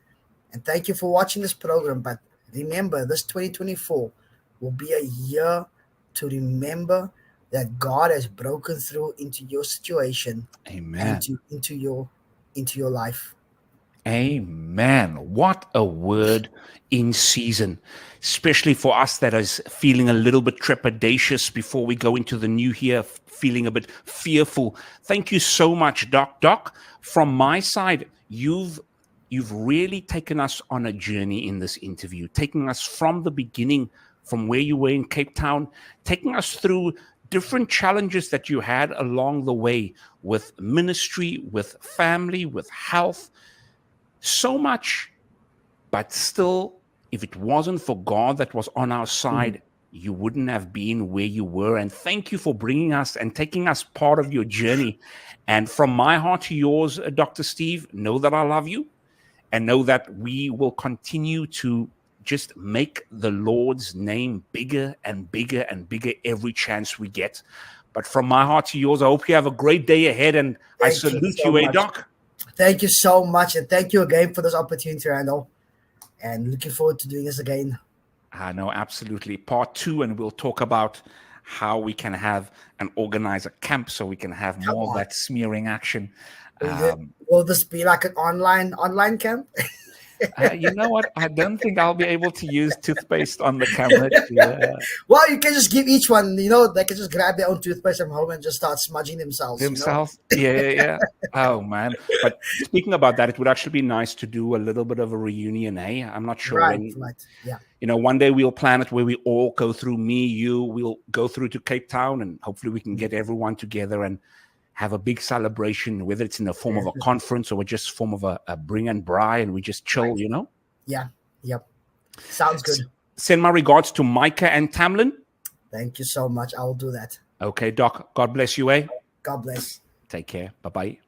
And thank you for watching this program. But remember, this 2024 will be a year to remember that God has broken through into your situation and Amen. into your life. Amen. What a word in season, especially for us that is feeling a little bit trepidatious before we go into the new year, feeling a bit fearful. Thank you so much, Doc. Doc, from my side, you've really taken us on a journey in this interview, taking us from the beginning, from where you were in Cape Town, taking us through different challenges that you had along the way with ministry, with family, with health, so much, but still, if it wasn't for God that was on our Mhm. side, you wouldn't have been where you were. And thank you for bringing us and taking us part of your journey. And from my heart to yours, Dr. Steve, know that I love you and know that we will continue to just make the Lord's name bigger and bigger and bigger every chance we get. But from my heart to yours, I hope you have a great day ahead. And I Thank you salute so you, much. Doc? Thank you so much, and thank you again for this opportunity, Randall. And looking forward to doing this again. No, absolutely. Part two, and we'll talk about how we can have and organize a camp so we can have Come more of on. that smearing action. Will Um, will this be like an online camp? you know what? I don't think I'll be able to use toothpaste on the camera. Well, you can just give each one, they can just grab their own toothpaste from home and just start smudging themselves. Themselves. Yeah, yeah, yeah. Oh man. But speaking about that, it would actually be nice to do a little bit of a reunion, eh? I'm not sure Right, when, right. Yeah. one day we'll plan it where we all go through, me, you, we'll go through to Cape Town, and hopefully we can get everyone together and have a big celebration, whether it's in the form of a conference or just form of a bring and braai, and we just chill, Right. Yeah. Yep. Sounds good. Send my regards to Micah and Tamlin. Thank you so much. I will do that. Okay, Doc. God bless you, eh? God bless. Take care. Bye-bye.